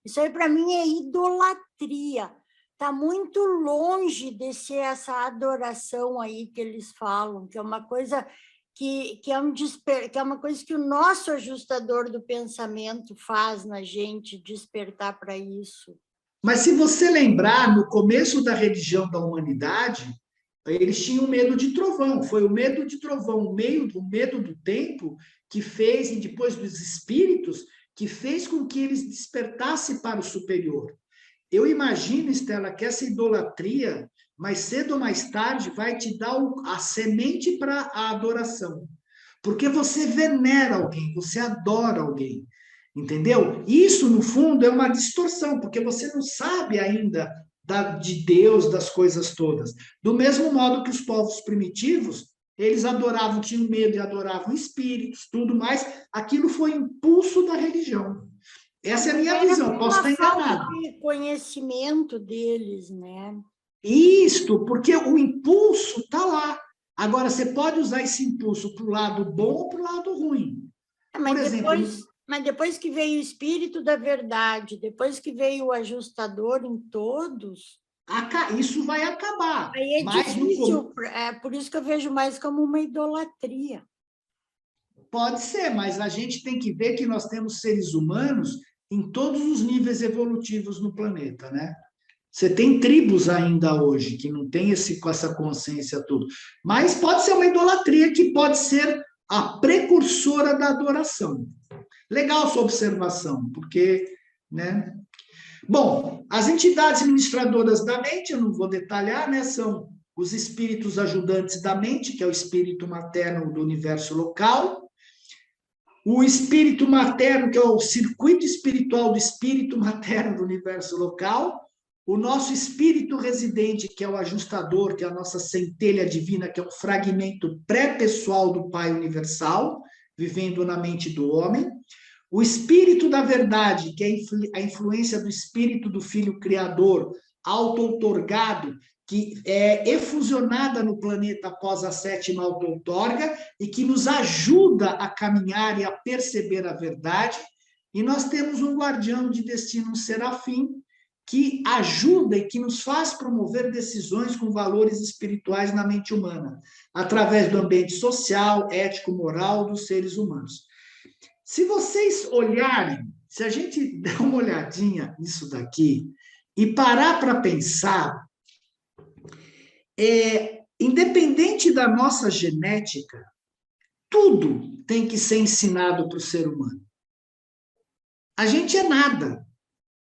isso aí para mim é idolatria. Está muito longe de ser essa adoração aí que eles falam, que é uma coisa que é uma coisa que o nosso ajustador do pensamento faz na gente, despertar para isso. Mas se você lembrar, no começo da religião da humanidade, eles tinham medo de trovão. Foi o medo de trovão, o medo do tempo que fez, e depois dos espíritos, que fez com que eles despertassem para o superior. Eu imagino, Estela, que essa idolatria, mais cedo ou mais tarde, vai te dar a semente para a adoração. Porque você venera alguém, você adora alguém. Entendeu? Isso, no fundo, é uma distorção, porque você não sabe ainda de Deus, das coisas todas. Do mesmo modo que os povos primitivos, eles adoravam, tinham medo e adoravam espíritos, tudo mais. Aquilo foi impulso da religião. Essa é a minha visão, posso estar enganado. Falta de conhecimento deles, né? Isto, porque o impulso está lá. Agora, você pode usar esse impulso para o lado bom ou para o lado ruim. Por exemplo, Mas depois que veio o Espírito da Verdade, depois que veio o ajustador em todos, isso vai acabar. aí é difícil, por isso que eu vejo mais como uma idolatria. Pode ser, mas a gente tem que ver que nós temos seres humanos em todos os níveis evolutivos no planeta, né? Você tem tribos ainda hoje que não tem essa consciência toda. Mas pode ser uma idolatria que pode ser a precursora da adoração. Legal sua observação, porque, né? Bom, as entidades administradoras da mente, eu não vou detalhar, né? São os espíritos ajudantes da mente, que é o espírito materno do universo local, o espírito materno, que é o circuito espiritual do espírito materno do universo local, o nosso espírito residente, que é o ajustador, que é a nossa centelha divina, que é um fragmento pré-pessoal do Pai Universal, vivendo na mente do homem, o espírito da verdade, que é a influência do espírito do Filho Criador, auto-outorgado, que é efusionada no planeta após a 7ª auto-outorga e que nos ajuda a caminhar e a perceber a verdade. E nós temos um guardião de destino, um serafim, que ajuda e que nos faz promover decisões com valores espirituais na mente humana, através do ambiente social, ético, moral dos seres humanos. Se vocês olharem, se a gente der uma olhadinha nisso daqui e parar para pensar, independente da nossa genética, tudo tem que ser ensinado para o ser humano. A gente é nada.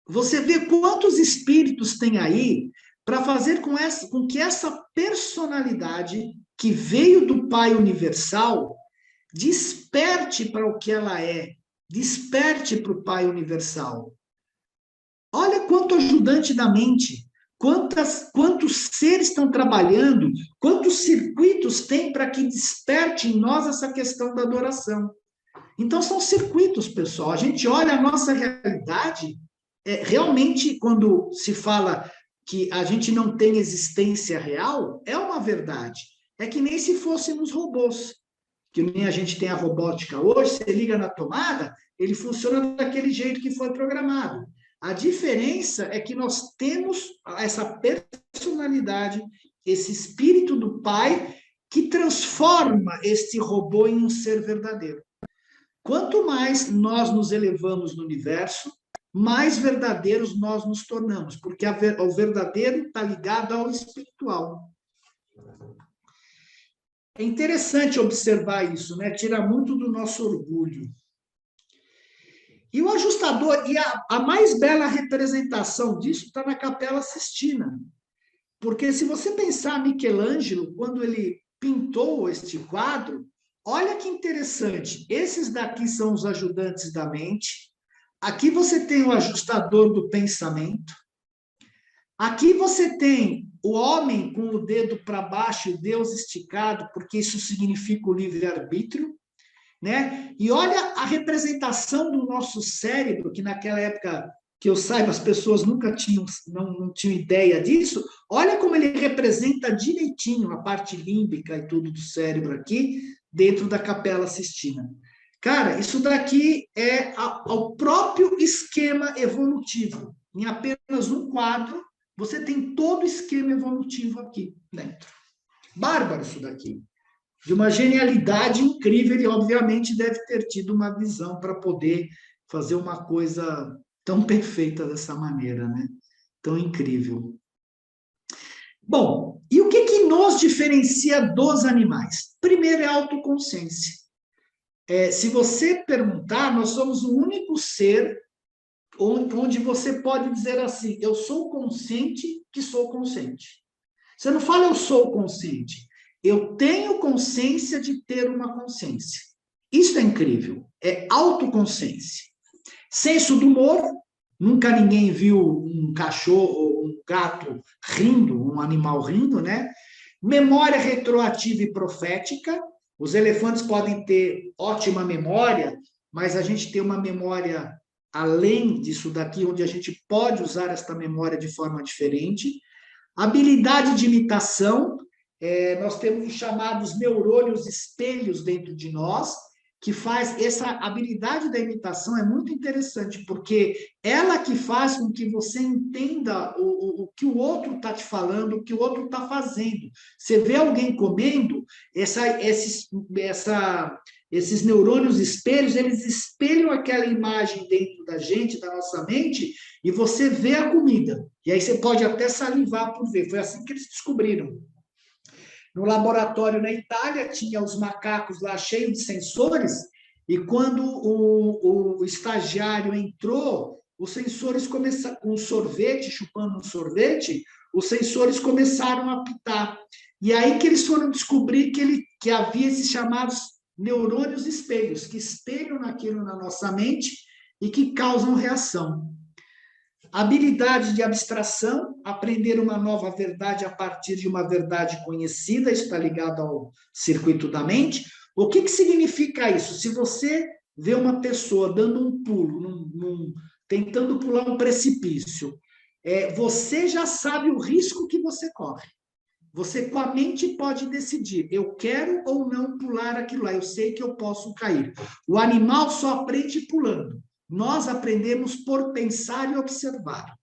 Você vê quantos espíritos tem aí para fazer com que essa personalidade que veio do Pai Universal desperte para o que ela é, desperte para o Pai Universal. Olha quanto ajudante da mente, quantos seres estão trabalhando, quantos circuitos tem para que desperte em nós essa questão da adoração. Então, são circuitos, pessoal. A gente olha a nossa realidade, realmente, quando se fala que a gente não tem existência real, é uma verdade. É que nem se fôssemos robôs, que nem a gente tem a robótica hoje, você liga na tomada, ele funciona daquele jeito que foi programado. A diferença é que nós temos essa personalidade, esse espírito do Pai, que transforma este robô em um ser verdadeiro. Quanto mais nós nos elevamos no universo, mais verdadeiros nós nos tornamos, porque o verdadeiro está ligado ao espiritual. É interessante observar isso, né? Tira muito do nosso orgulho. E o ajustador, e a mais bela representação disso está na Capela Sistina. Porque se você pensar Michelangelo, quando ele pintou este quadro, olha que interessante, esses daqui são os ajudantes da mente, aqui você tem o ajustador do pensamento, aqui você tem o homem com o dedo para baixo e Deus esticado, porque isso significa o livre-arbítrio, né? E olha a representação do nosso cérebro, que naquela época, que eu saiba, as pessoas nunca não tinham ideia disso. Olha como ele representa direitinho a parte límbica e tudo do cérebro aqui, dentro da Capela Sistina. Cara, isso daqui é o próprio esquema evolutivo. Em apenas um quadro, você tem todo o esquema evolutivo aqui dentro. Bárbaro isso daqui. De uma genialidade incrível, ele obviamente deve ter tido uma visão para poder fazer uma coisa tão perfeita dessa maneira, né? Tão incrível. Bom, e o que nos diferencia dos animais? Primeiro é a autoconsciência. Se você perguntar, nós somos o único ser onde você pode dizer assim, eu sou consciente que sou consciente. Você não fala eu sou consciente. Eu tenho consciência de ter uma consciência. Isso é incrível. É autoconsciência. Senso do humor. Nunca ninguém viu um cachorro ou um gato rindo, um animal rindo, né? Memória retroativa e profética. Os elefantes podem ter ótima memória, mas a gente tem uma memória além disso daqui, onde a gente pode usar esta memória de forma diferente. Habilidade de imitação, nós temos os chamados neurônios espelhos dentro de nós, que faz essa habilidade da imitação é muito interessante, porque ela que faz com que você entenda o que o outro está te falando, o que o outro está fazendo. Você vê alguém comendo, esses neurônios espelhos, eles espelham aquela imagem dentro da gente, da nossa mente, e você vê a comida. E aí você pode até salivar por ver. Foi assim que eles descobriram. No laboratório na Itália, tinha os macacos lá cheios de sensores, e quando o estagiário entrou, os sensores começaram, com sorvete, chupando um sorvete, os sensores começaram a apitar. E aí que eles foram descobrir que havia esses chamados neurônios espelhos, que espelham naquilo na nossa mente e que causam reação. Habilidade de abstração, aprender uma nova verdade a partir de uma verdade conhecida, isso está ligado ao circuito da mente. O que significa isso? Se você vê uma pessoa dando um pulo, tentando pular um precipício, você já sabe o risco que você corre. Você, com a mente, pode decidir, eu quero ou não pular aquilo lá, eu sei que eu posso cair. O animal só aprende pulando. Nós aprendemos por pensar e observar.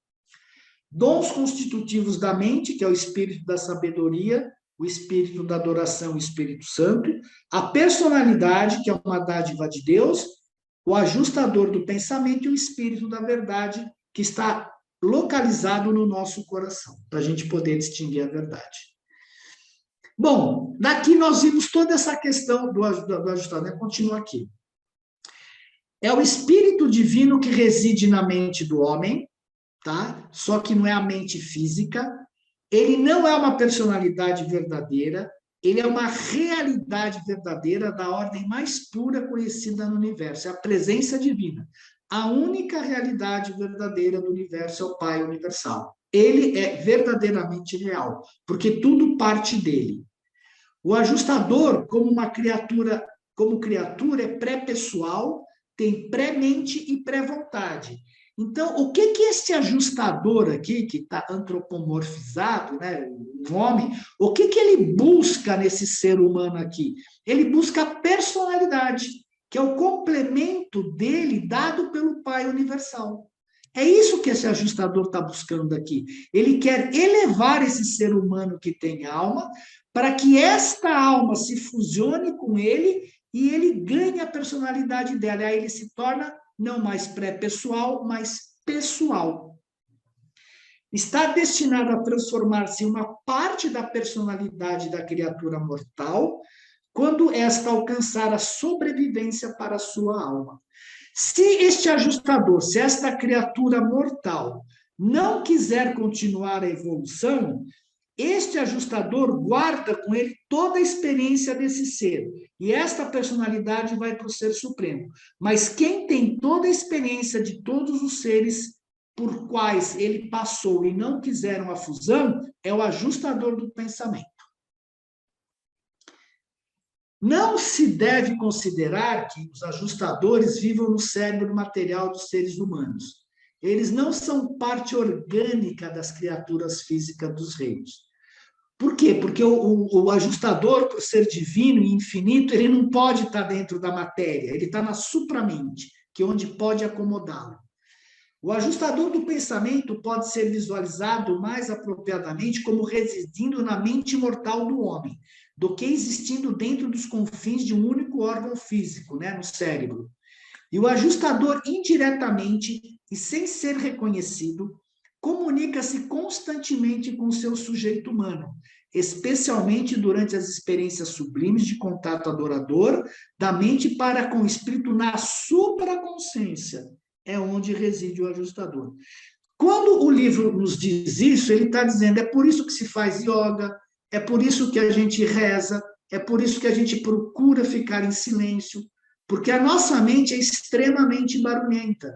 Dons constitutivos da mente, que é o espírito da sabedoria, o espírito da adoração, o Espírito Santo. A personalidade, que é uma dádiva de Deus. O ajustador do pensamento e o espírito da verdade, que está localizado no nosso coração, para a gente poder distinguir a verdade. Bom, daqui nós vimos toda essa questão do ajustador, continua aqui. É o espírito divino que reside na mente do homem, tá? Só que não é a mente física. Ele não é uma personalidade verdadeira, ele é uma realidade verdadeira da ordem mais pura conhecida no universo, é a presença divina. A única realidade verdadeira do universo é o Pai universal. Ele é verdadeiramente real, porque tudo parte dele. O ajustador, como criatura, é pré-pessoal, tem pré-mente e pré-vontade. Então, o que esse ajustador aqui, que está antropomorfizado, né, um homem, o que ele busca nesse ser humano aqui? Ele busca a personalidade, que é o complemento dele dado pelo Pai universal. É isso que esse ajustador está buscando aqui. Ele quer elevar esse ser humano que tem alma, para que esta alma se fusione com ele e ele ganha a personalidade dela. Aí ele se torna não mais pré-pessoal, mas pessoal. Está destinado a transformar-se em uma parte da personalidade da criatura mortal, quando esta alcançar a sobrevivência para a sua alma. Se este ajustador, se esta criatura mortal não quiser continuar a evolução, este ajustador guarda com ele toda a experiência desse ser. E esta personalidade vai para o ser supremo. Mas quem tem toda a experiência de todos os seres por quais ele passou e não quiseram a fusão, é o ajustador do pensamento. Não se deve considerar que os ajustadores vivam no cérebro material dos seres humanos. Eles não são parte orgânica das criaturas físicas dos reinos. Por quê? Porque o ajustador, por ser divino e infinito, ele não pode estar dentro da matéria, ele está na supramente, que é onde pode acomodá-lo. O ajustador do pensamento pode ser visualizado mais apropriadamente como residindo na mente mortal do homem, do que existindo dentro dos confins de um único órgão físico, né, no cérebro. E o ajustador, indiretamente e sem ser reconhecido, comunica-se constantemente com o seu sujeito humano, especialmente durante as experiências sublimes de contato adorador da mente para com o espírito na supraconsciência, é onde reside o ajustador. Quando o livro nos diz isso, ele está dizendo, é por isso que se faz yoga, é por isso que a gente reza, é por isso que a gente procura ficar em silêncio, porque a nossa mente é extremamente barulhenta.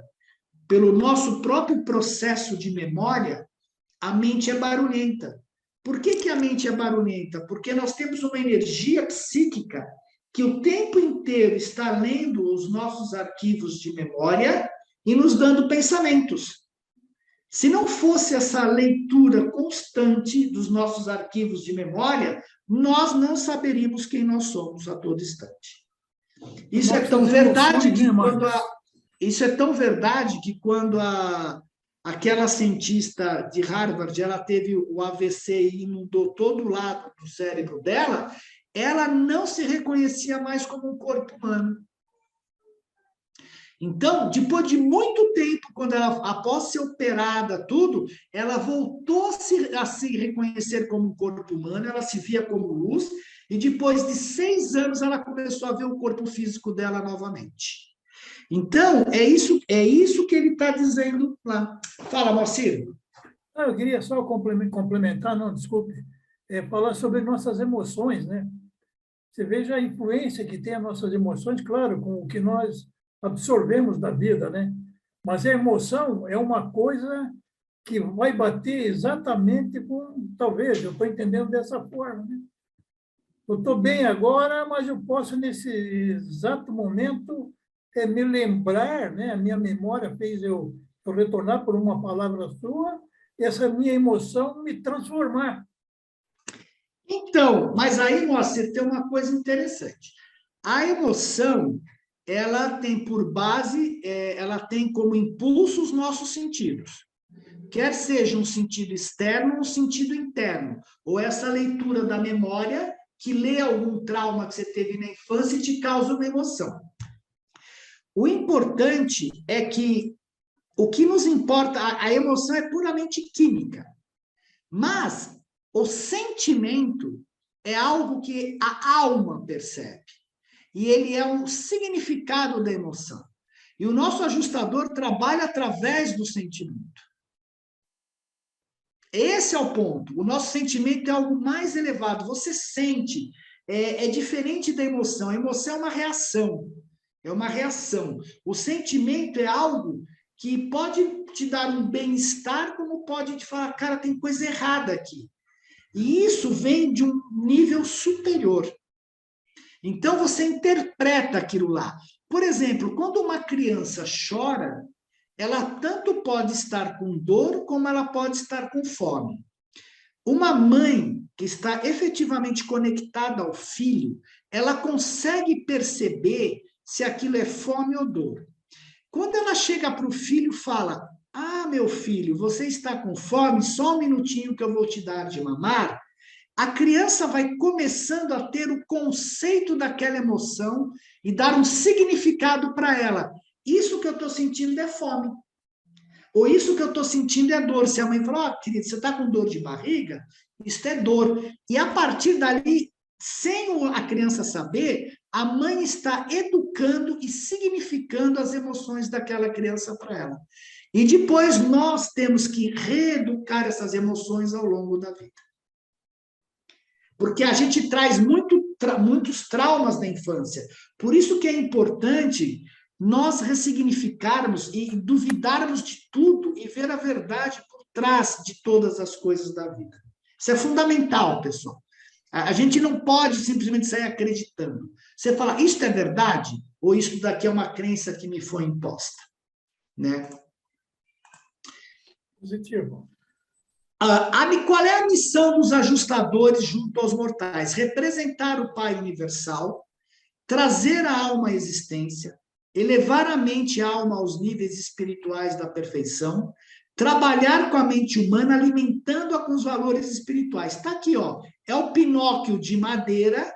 Pelo nosso próprio processo de memória, a mente é barulhenta. Por que a mente é barulhenta? Porque nós temos uma energia psíquica que o tempo inteiro está lendo os nossos arquivos de memória e nos dando pensamentos. Se não fosse essa leitura constante dos nossos arquivos de memória, nós não saberíamos quem nós somos a todo instante. Isso é tão verdade que quando aquela cientista de Harvard, ela teve o AVC e inundou todo o lado do cérebro dela, ela não se reconhecia mais como um corpo humano. Então, depois de muito tempo, quando ela, após ser operada, tudo, ela voltou a se reconhecer como um corpo humano, ela se via como luz, e depois de 6 anos ela começou a ver o corpo físico dela novamente. Então, é isso que ele está dizendo lá. Fala, Moacir. Eu queria só complementar, não, desculpe, falar sobre nossas emoções, né? Você veja a influência que tem as nossas emoções, claro, com o que nós absorvemos da vida, né? Mas a emoção é uma coisa que vai bater exatamente com, talvez, eu estou entendendo dessa forma, né? Eu estou bem agora, mas eu posso, nesse exato momento, me lembrar, né? A minha memória fez eu retornar por uma palavra sua, e essa minha emoção me transformar. Então, mas aí, Moacir, tem uma coisa interessante. A emoção, ela tem por base, ela tem como impulso os nossos sentidos. Quer seja um sentido externo ou um sentido interno, ou essa leitura da memória que lê algum trauma que você teve na infância e te causa uma emoção. O importante é que o que nos importa, a emoção é puramente química, mas o sentimento é algo que a alma percebe, e ele é um significado da emoção. E o nosso ajustador trabalha através do sentimento. Esse é o ponto. O nosso sentimento é algo mais elevado. Você sente, é diferente da emoção. A emoção é uma reação. É uma reação. O sentimento é algo que pode te dar um bem-estar, como pode te falar, cara, tem coisa errada aqui. E isso vem de um nível superior. Então, você interpreta aquilo lá. Por exemplo, quando uma criança chora, ela tanto pode estar com dor, como ela pode estar com fome. Uma mãe que está efetivamente conectada ao filho, ela consegue perceber se aquilo é fome ou dor. Quando ela chega para o filho e fala, meu filho, você está com fome? Só um minutinho que eu vou te dar de mamar. A criança vai começando a ter o conceito daquela emoção e dar um significado para ela. Isso que eu estou sentindo é fome. Ou isso que eu estou sentindo é dor. Se a mãe falar, querido, você está com dor de barriga? Isso é dor. E a partir dali, sem a criança saber, a mãe está educando e significando as emoções daquela criança para ela. E depois nós temos que reeducar essas emoções ao longo da vida. Porque a gente traz muitos traumas da infância. Por isso que é importante nós ressignificarmos e duvidarmos de tudo e ver a verdade por trás de todas as coisas da vida. Isso é fundamental, pessoal. A gente não pode simplesmente sair acreditando. Você fala, isto é verdade? Ou isso daqui é uma crença que me foi imposta? Né? Positivo. Qual é a missão dos ajustadores junto aos mortais? Representar o Pai universal, trazer a alma à existência, elevar a mente e a alma aos níveis espirituais da perfeição, trabalhar com a mente humana, alimentando-a com os valores espirituais. Está aqui, ó. É o Pinóquio de madeira,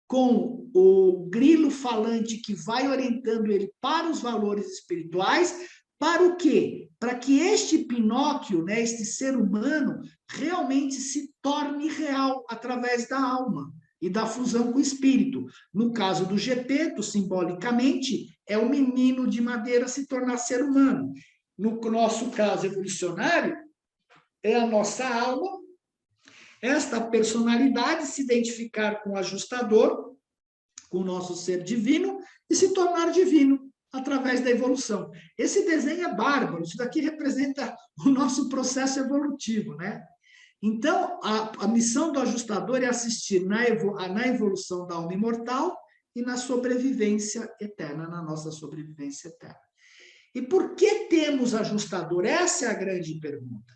com o grilo falante que vai orientando ele para os valores espirituais. Para o quê? Para que este Pinóquio, né, este ser humano, realmente se torne real através da alma e da fusão com o espírito. No caso do Gepeto, simbolicamente, é o menino de madeira se tornar ser humano. No nosso caso evolucionário, é a nossa alma, esta personalidade se identificar com o ajustador, com o nosso ser divino, e se tornar divino através da evolução. Esse desenho é bárbaro, isso daqui representa o nosso processo evolutivo, né? Então, a missão do ajustador é assistir na evolução da alma imortal e na sobrevivência eterna, na nossa sobrevivência eterna. E por que temos ajustador? Essa é a grande pergunta.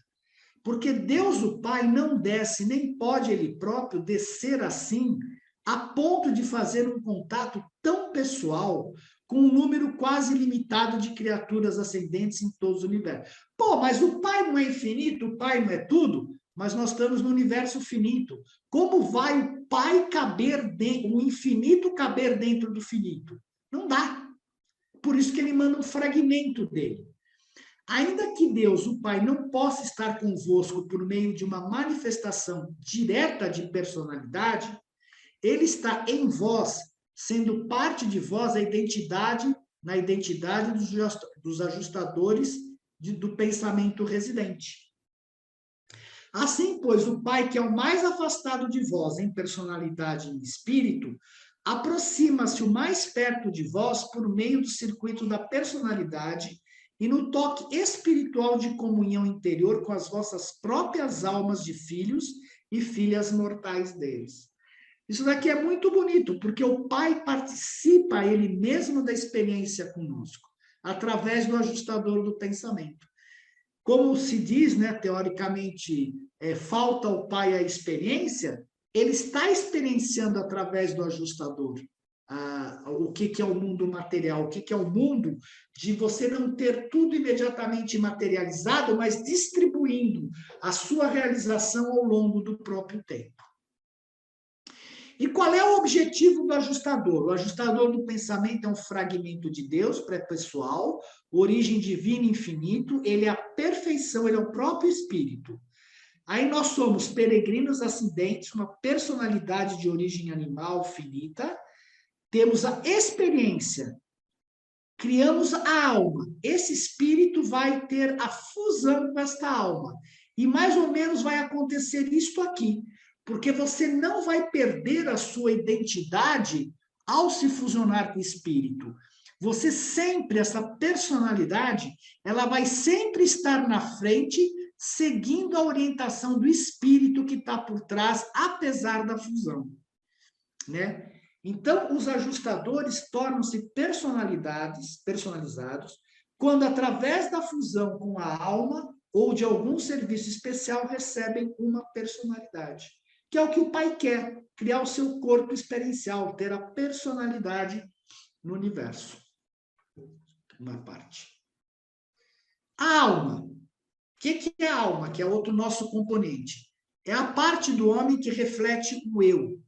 Porque Deus, o Pai, não desce, nem pode ele próprio descer assim, a ponto de fazer um contato tão pessoal com um número quase ilimitado de criaturas ascendentes em todos os universos. Pô, mas o Pai não é infinito, o Pai não é tudo, mas nós estamos no universo finito. Como vai o Pai caber dentro, o infinito caber dentro do finito? Não dá. Por isso que ele manda um fragmento dele. Ainda que Deus, o Pai, não possa estar convosco por meio de uma manifestação direta de personalidade, ele está em vós, sendo parte de vós na identidade dos ajustadores do pensamento residente. Assim, pois, o Pai, que é o mais afastado de vós em personalidade e em espírito, aproxima-se o mais perto de vós por meio do circuito da personalidade e no toque espiritual de comunhão interior com as vossas próprias almas de filhos e filhas mortais deles. Isso daqui é muito bonito, porque o Pai participa ele mesmo da experiência conosco, através do ajustador do pensamento. Como se diz, né, teoricamente, falta ao Pai a experiência, ele está experienciando através do ajustador o que é o mundo material, o que é o mundo de você não ter tudo imediatamente materializado, mas distribuindo a sua realização ao longo do próprio tempo. E qual é o objetivo do ajustador? O ajustador do pensamento é um fragmento de Deus, pré-pessoal, origem divina e infinito, ele é a perfeição, ele é o próprio Espírito. Aí nós somos peregrinos ascendentes, uma personalidade de origem animal finita, temos a experiência, criamos a alma, esse espírito vai ter a fusão com esta alma, e mais ou menos vai acontecer isto aqui, porque você não vai perder a sua identidade ao se fusionar com o espírito. Você sempre, essa personalidade, ela vai sempre estar na frente, seguindo a orientação do espírito que está por trás, apesar da fusão, né? Então, os ajustadores tornam-se personalizados, quando, através da fusão com a alma ou de algum serviço especial, recebem uma personalidade, que é o que o Pai quer, criar o seu corpo experiencial, ter a personalidade no universo. Uma parte. A alma. O que é a alma? Que é outro nosso componente. É a parte do homem que reflete o eu,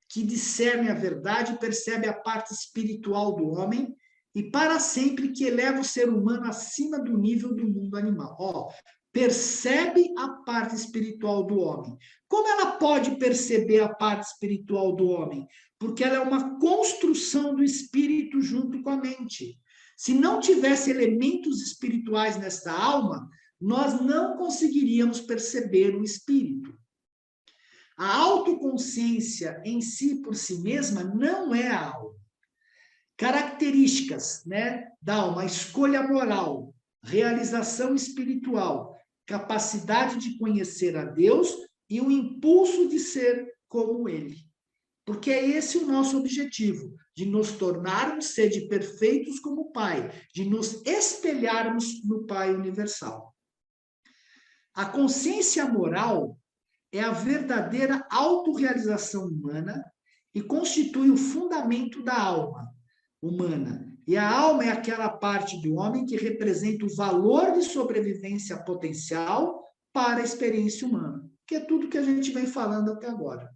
que discerne a verdade e percebe a parte espiritual do homem e para sempre que eleva o ser humano acima do nível do mundo animal. Percebe a parte espiritual do homem. Como ela pode perceber a parte espiritual do homem? Porque ela é uma construção do espírito junto com a mente. Se não tivesse elementos espirituais nesta alma, nós não conseguiríamos perceber o espírito. A autoconsciência em si, por si mesma, não é a alma. Características, né, da alma: escolha moral, realização espiritual, capacidade de conhecer a Deus e o impulso de ser como Ele. Porque é esse o nosso objetivo, de nos tornarmos sede perfeitos como o Pai, de nos espelharmos no Pai universal. A consciência moral é a verdadeira autorrealização humana e constitui o fundamento da alma humana. E a alma é aquela parte do homem que representa o valor de sobrevivência potencial para a experiência humana, que é tudo que a gente vem falando até agora.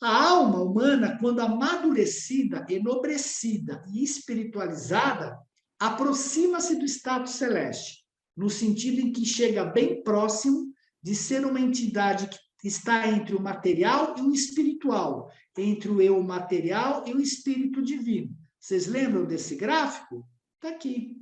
A alma humana, quando amadurecida, enobrecida e espiritualizada, aproxima-se do estado celeste, no sentido em que chega bem próximo de ser uma entidade que está entre o material e o espiritual, entre o eu material e o espírito divino. Vocês lembram desse gráfico? Está aqui.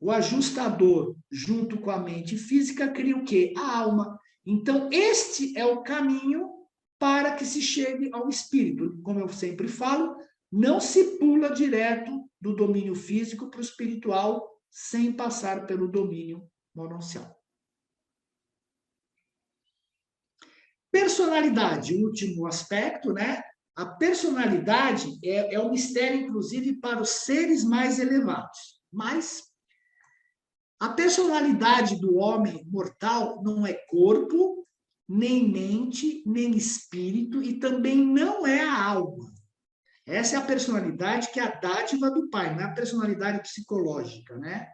O ajustador, junto com a mente física, cria o quê? A alma. Então, este é o caminho para que se chegue ao espírito. Como eu sempre falo, não se pula direto do domínio físico para o espiritual sem passar pelo domínio mononcial. Personalidade, o último aspecto, né? A personalidade é um mistério, inclusive, para os seres mais elevados. Mas a personalidade do homem mortal não é corpo, nem mente, nem espírito, e também não é a alma. Essa é a personalidade que é a dádiva do Pai, não é a personalidade psicológica, né?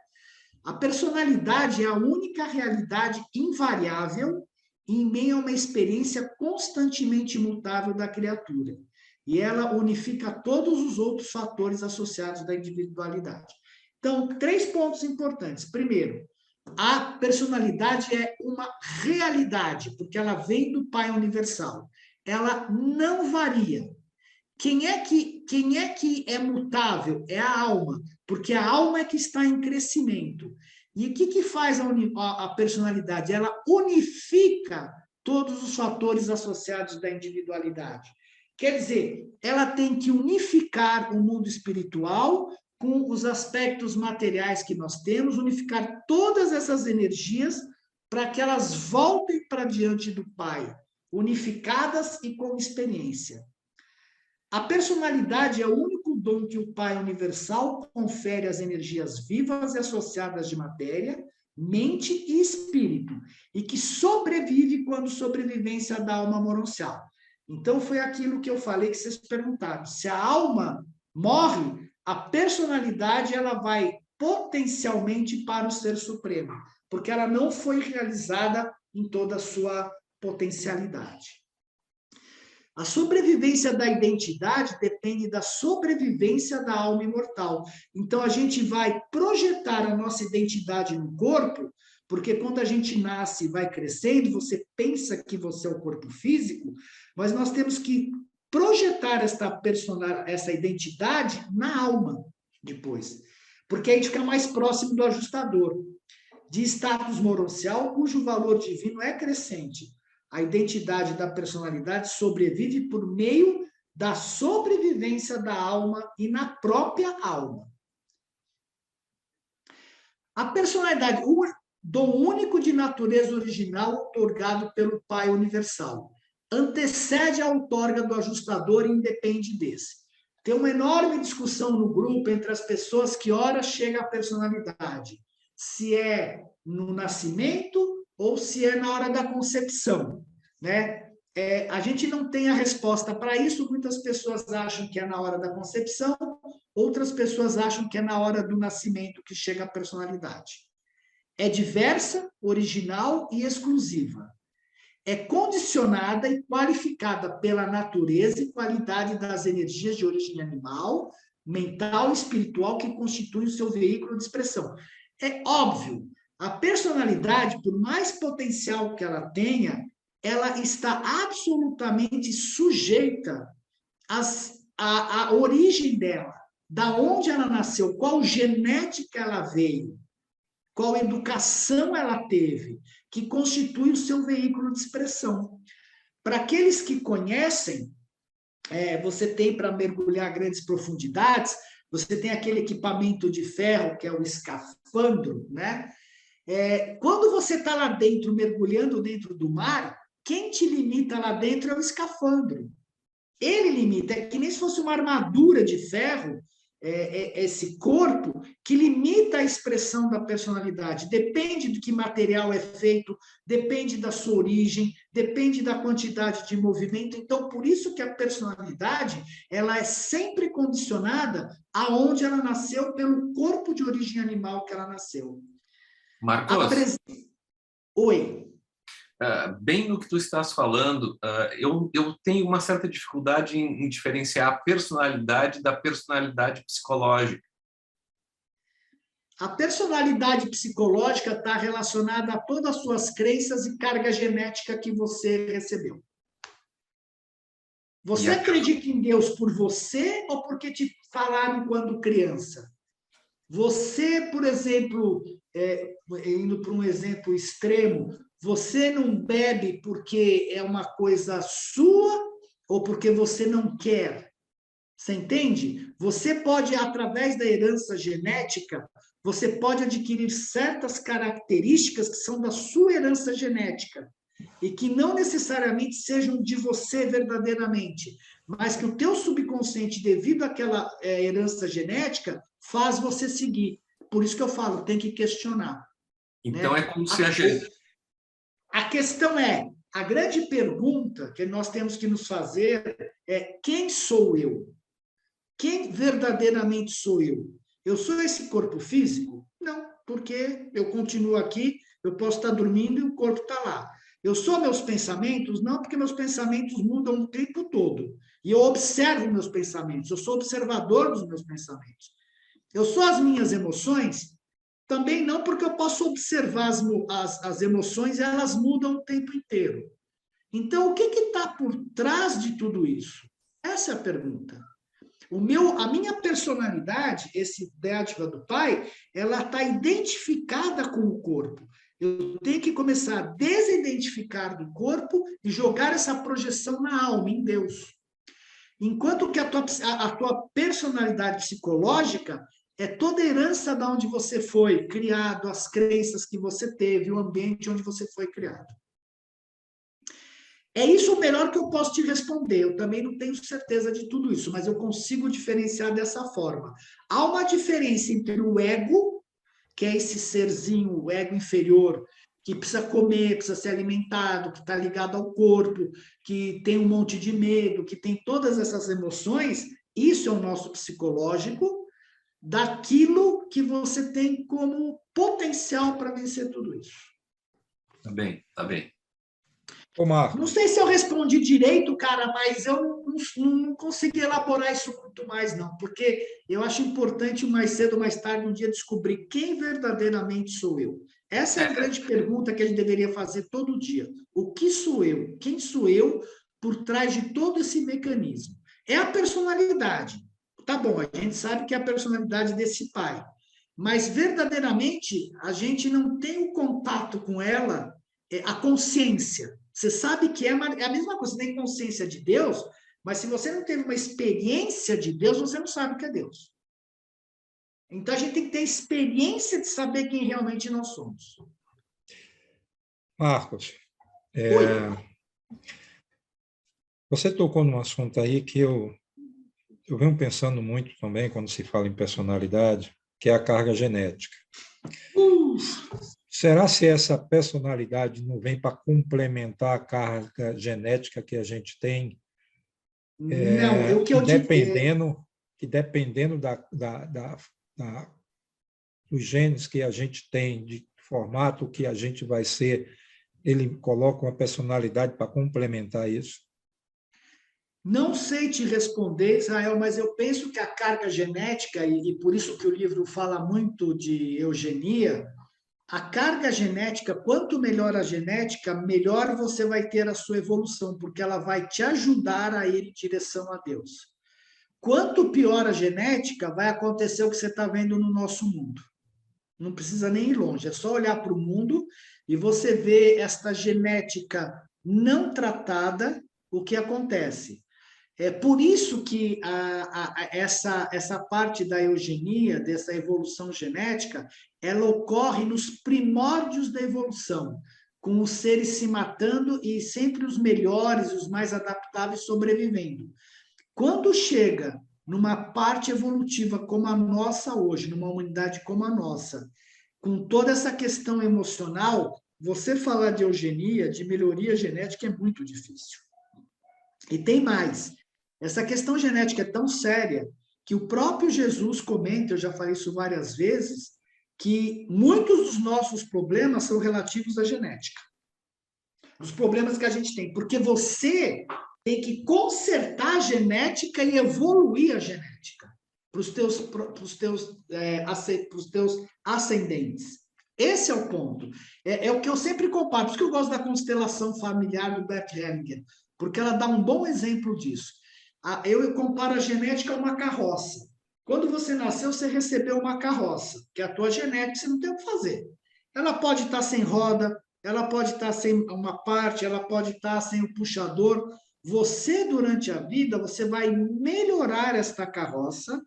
A personalidade é a única realidade invariável em meio a uma experiência constantemente imutável da criatura. E ela unifica todos os outros fatores associados da individualidade. Então, 3 pontos importantes. Primeiro, a personalidade é uma realidade, porque ela vem do Pai Universal. Ela não varia. Quem é que é mutável? É a alma, porque a alma é que está em crescimento. E o que faz a personalidade? Ela unifica todos os fatores associados da individualidade. Quer dizer, ela tem que unificar o mundo espiritual com os aspectos materiais que nós temos, unificar todas essas energias para que elas voltem para diante do Pai, unificadas e com experiência. A personalidade é o único dom que o Pai Universal confere às energias vivas e associadas de matéria, mente e espírito, e que sobrevive quando sobrevivência da alma moroncial. Então, foi aquilo que eu falei que vocês perguntaram. Se a alma morre, a personalidade ela vai potencialmente para o Ser Supremo, porque ela não foi realizada em toda a sua potencialidade. A sobrevivência da identidade depende da sobrevivência da alma imortal. Então, a gente vai projetar a nossa identidade no corpo, porque quando a gente nasce e vai crescendo, você pensa que você é o corpo físico, mas nós temos que projetar essa identidade na alma depois, porque a gente fica mais próximo do ajustador, de status moroncial, cujo valor divino é crescente. A identidade da personalidade sobrevive por meio da sobrevivência da alma e na própria alma. A personalidade, o dom único de natureza original otorgado pelo Pai Universal, antecede a outorga do ajustador e independe desse. Tem uma enorme discussão no grupo entre as pessoas que hora chega a personalidade, se é no nascimento ou se é na hora da concepção, né? A gente não tem a resposta para isso, muitas pessoas acham que é na hora da concepção, outras pessoas acham que é na hora do nascimento que chega a personalidade. É diversa, original e exclusiva. É condicionada e qualificada pela natureza e qualidade das energias de origem animal, mental e espiritual que constituem o seu veículo de expressão. É óbvio, a personalidade, por mais potencial que ela tenha, ela está absolutamente sujeita à origem dela, da onde ela nasceu, qual genética ela veio, qual educação ela teve, que constitui o seu veículo de expressão. Para aqueles que conhecem, você tem para mergulhar grandes profundidades, você tem aquele equipamento de ferro, que é o escafandro, né? Quando você está lá dentro, mergulhando dentro do mar, quem te limita lá dentro é o escafandro. Ele limita, é que nem se fosse uma armadura de ferro, esse corpo que limita a expressão da personalidade. Depende de que material é feito, depende da sua origem, depende da quantidade de movimento. Então, por isso que a personalidade ela é sempre condicionada aonde ela nasceu, pelo corpo de origem animal que ela nasceu. Marcos, Oi. Bem no que tu estás falando, eu tenho uma certa dificuldade em diferenciar a personalidade da personalidade psicológica. A personalidade psicológica está relacionada a todas as suas crenças e carga genética que você recebeu. Você acredita em Deus por você ou porque te falaram quando criança? Você, por exemplo, indo para um exemplo extremo, você não bebe porque é uma coisa sua ou porque você não quer? Você entende? Você pode, através da herança genética, você pode adquirir certas características que são da sua herança genética e que não necessariamente sejam de você verdadeiramente, mas que o teu subconsciente, devido àquela herança genética, faz você seguir. por isso que eu falo, tem que questionar. Então, né? é como se A questão é, a grande pergunta que nós temos que nos fazer é: quem sou eu? Quem verdadeiramente sou eu? Eu sou esse corpo físico? Não, porque eu continuo aqui, eu posso estar dormindo e o corpo está lá. Eu sou meus pensamentos? Não, porque meus pensamentos mudam o tempo todo. E eu observo meus pensamentos, eu sou observador dos meus pensamentos. Eu sou as minhas emoções? Também não, porque eu posso observar as emoções e elas mudam o tempo inteiro. Então, o que está por trás de tudo isso? Essa é a pergunta. A minha personalidade, esse dádiva do Pai, ela está identificada com o corpo. Eu tenho que começar a desidentificar do corpo e jogar essa projeção na alma, em Deus. Enquanto que a tua personalidade psicológica é toda a herança de onde você foi criado, as crenças que você teve, o ambiente onde você foi criado. É isso o melhor que eu posso te responder. Eu também não tenho certeza de tudo isso, mas eu consigo diferenciar dessa forma. Há uma diferença entre o ego, que é esse serzinho, o ego inferior, que precisa comer, precisa ser alimentado, que está ligado ao corpo, que tem um monte de medo, que tem todas essas emoções. Isso é o nosso psicológico, daquilo que você tem como potencial para vencer tudo isso. Tá bem, tá bem. Ô, Marcos. Não sei se eu respondi direito, cara, mas eu não consegui elaborar isso muito mais, não, porque eu acho importante, mais cedo ou mais tarde, um dia descobrir quem verdadeiramente sou eu. Essa é a grande pergunta que a gente deveria fazer todo dia. O que sou eu? Quem sou eu por trás de todo esse mecanismo? É a personalidade. Tá bom, a gente sabe que é a personalidade desse pai, mas verdadeiramente a gente não tem o contato com ela, a consciência. Você sabe que é a mesma coisa, você tem consciência de Deus, mas se você não teve uma experiência de Deus, você não sabe o que é Deus. Então a gente tem que ter experiência de saber quem realmente nós somos. Marcos, Oi. Você tocou num assunto aí que eu venho pensando muito também quando se fala em personalidade, que é a carga genética. Será se essa personalidade não vem para complementar a carga genética que a gente tem? Não, Que dependendo dos genes que a gente tem, de formato que a gente vai ser, ele coloca uma personalidade para complementar isso? Não sei te responder, Israel, mas eu penso que a carga genética, e por isso que o livro fala muito de eugenia, a carga genética, quanto melhor a genética, melhor você vai ter a sua evolução, porque ela vai te ajudar a ir em direção a Deus. Quanto pior a genética, vai acontecer o que você está vendo no nosso mundo. Não precisa nem ir longe, é só olhar para o mundo e você vê esta genética não tratada, o que acontece. É por isso que essa parte da eugenia, dessa evolução genética, ela ocorre nos primórdios da evolução, com os seres se matando e sempre os melhores, os mais adaptáveis sobrevivendo. Quando chega numa parte evolutiva como a nossa hoje, numa humanidade como a nossa, com toda essa questão emocional, você falar de eugenia, de melhoria genética, é muito difícil. E tem mais. Essa questão genética é tão séria que o próprio Jesus comenta, eu já falei isso várias vezes, que muitos dos nossos problemas são relativos à genética. Os problemas que a gente tem. Porque você tem que consertar a genética e evoluir a genética para os teus ascendentes. Esse é o ponto. É o que eu sempre comparo. Por isso que eu gosto da constelação familiar do Bert Hellinger, porque ela dá um bom exemplo disso. Eu comparo a genética a uma carroça. Quando você nasceu, você recebeu uma carroça, que é a tua genética, você não tem o que fazer. Ela pode estar sem roda, ela pode estar sem uma parte, ela pode estar sem o puxador. Você, durante a vida, você vai melhorar esta carroça,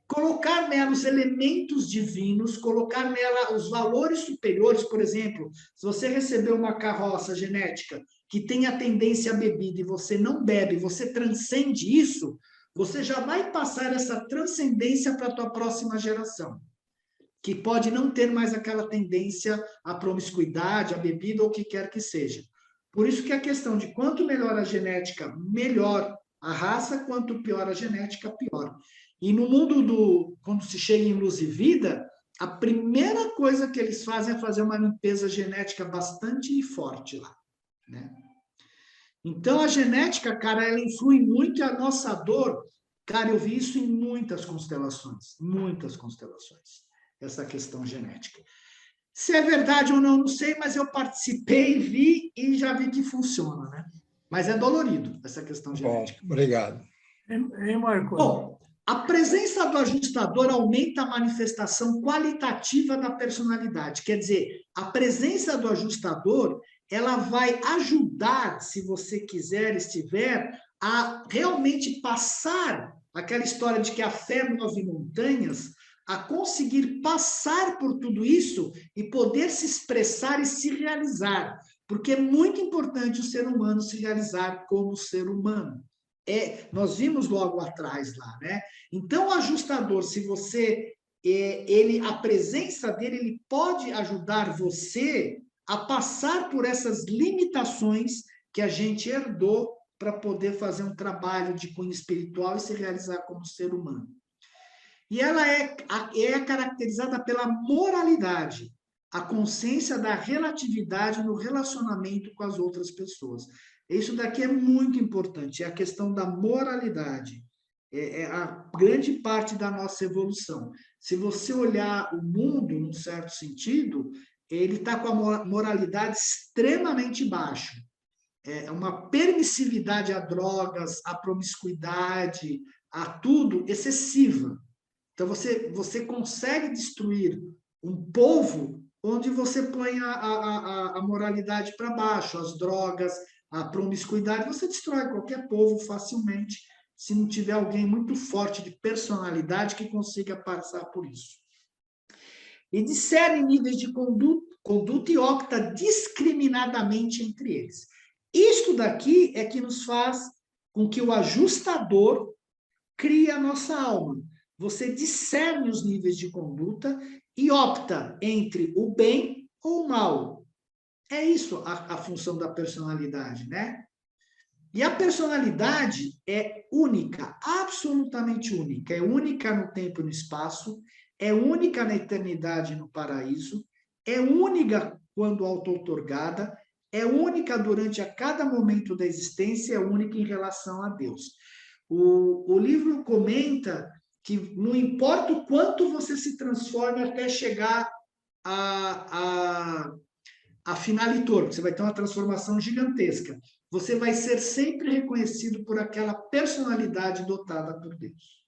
colocar nela os elementos divinos, colocar nela os valores superiores. Por exemplo, se você recebeu uma carroça genética que tem a tendência à bebida e você não bebe, você transcende isso, você já vai passar essa transcendência para a tua próxima geração. que pode não ter mais aquela tendência à promiscuidade, à bebida ou o que quer que seja. Por isso que a questão de quanto melhor a genética, melhor a raça, quanto pior a genética, pior. E no mundo quando se chega em Luz e Vida, a primeira coisa que eles fazem é fazer uma limpeza genética bastante forte lá, né? Então, a genética, cara, ela influi muito e a nossa dor, cara, eu vi isso em muitas constelações, essa questão genética. Se é verdade ou não, não sei, mas eu participei, vi e já vi que funciona, né? Mas é dolorido, essa questão genética. Bom, obrigado. Marco? Bom, a presença do ajustador aumenta a manifestação qualitativa da personalidade. Quer dizer, a presença do ajustador, ela vai ajudar, se você quiser, estiver, a realmente passar aquela história de que a fé move montanhas, a conseguir passar por tudo isso e poder se expressar e se realizar. Porque é muito importante o ser humano se realizar como ser humano. Nós vimos logo atrás lá, né? Então, o ajustador, se você, a presença dele, ele pode ajudar você a passar por essas limitações que a gente herdou para poder fazer um trabalho de cunho espiritual e se realizar como ser humano. E ela é caracterizada pela moralidade, a consciência da relatividade no relacionamento com as outras pessoas. Isso daqui é muito importante, é a questão da moralidade. É a grande parte da nossa evolução. Se você olhar o mundo, num certo sentido, ele está com a moralidade extremamente baixa. É uma permissividade a drogas, a promiscuidade, a tudo excessiva. Então, você consegue destruir um povo onde você põe a moralidade para baixo, as drogas, a promiscuidade, você destrói qualquer povo facilmente, se não tiver alguém muito forte de personalidade que consiga passar por isso. E discerne níveis de conduta e opta discriminadamente entre eles. Isto daqui é que nos faz com que o ajustador crie a nossa alma. Você discerne os níveis de conduta e opta entre o bem ou o mal. É isso a função da personalidade, né? E a personalidade é única, absolutamente única. É única no tempo e no espaço, é única na eternidade e no paraíso, é única quando auto-outorgada, é única durante a cada momento da existência, é única em relação a Deus. O livro comenta que não importa o quanto você se transforme até chegar a finalitor, você vai ter uma transformação gigantesca. Você vai ser sempre reconhecido por aquela personalidade dotada por Deus.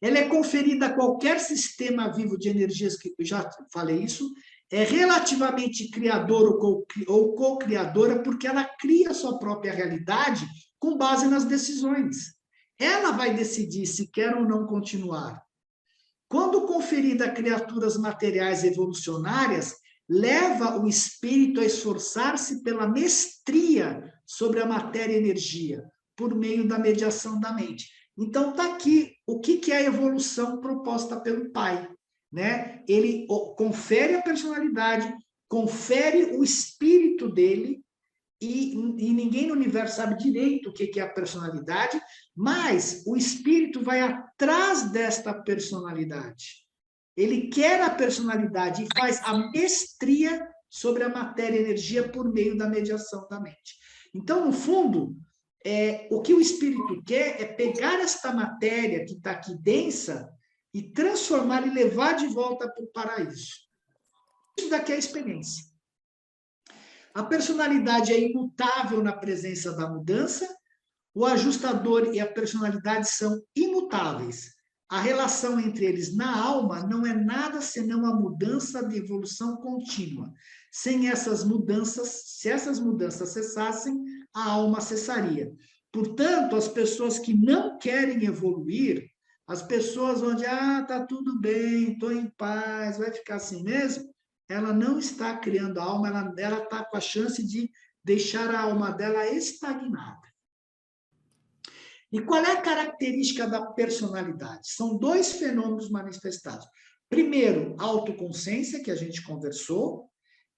Ela é conferida a qualquer sistema vivo de energias, que eu já falei isso, é relativamente criador ou co-criadora, porque ela cria a sua própria realidade com base nas decisões. Ela vai decidir se quer ou não continuar. Quando conferida a criaturas materiais evolucionárias, leva o espírito a esforçar-se pela mestria sobre a matéria e energia, por meio da mediação da mente. Então, está aqui o que é a evolução proposta pelo Pai, né? Ele confere a personalidade, confere o espírito dele, e ninguém no universo sabe direito o que é a personalidade, mas o espírito vai atrás desta personalidade. Ele quer a personalidade e faz a mestria sobre a matéria e energia por meio da mediação da mente. Então, no fundo, o que o espírito quer é pegar esta matéria que está aqui densa e transformar e levar de volta para o paraíso. Isso daqui é a experiência. A personalidade é imutável na presença da mudança, o ajustador e a personalidade são imutáveis. A relação entre eles na alma não é nada senão a mudança de evolução contínua. Sem essas mudanças, se essas mudanças cessassem, a alma cessaria. Portanto, as pessoas que não querem evoluir, as pessoas onde, tá tudo bem, estou em paz, vai ficar assim mesmo, ela não está criando a alma, ela está com a chance de deixar a alma dela estagnada. E qual é a característica da personalidade? São dois fenômenos manifestados. Primeiro, a autoconsciência, que a gente conversou,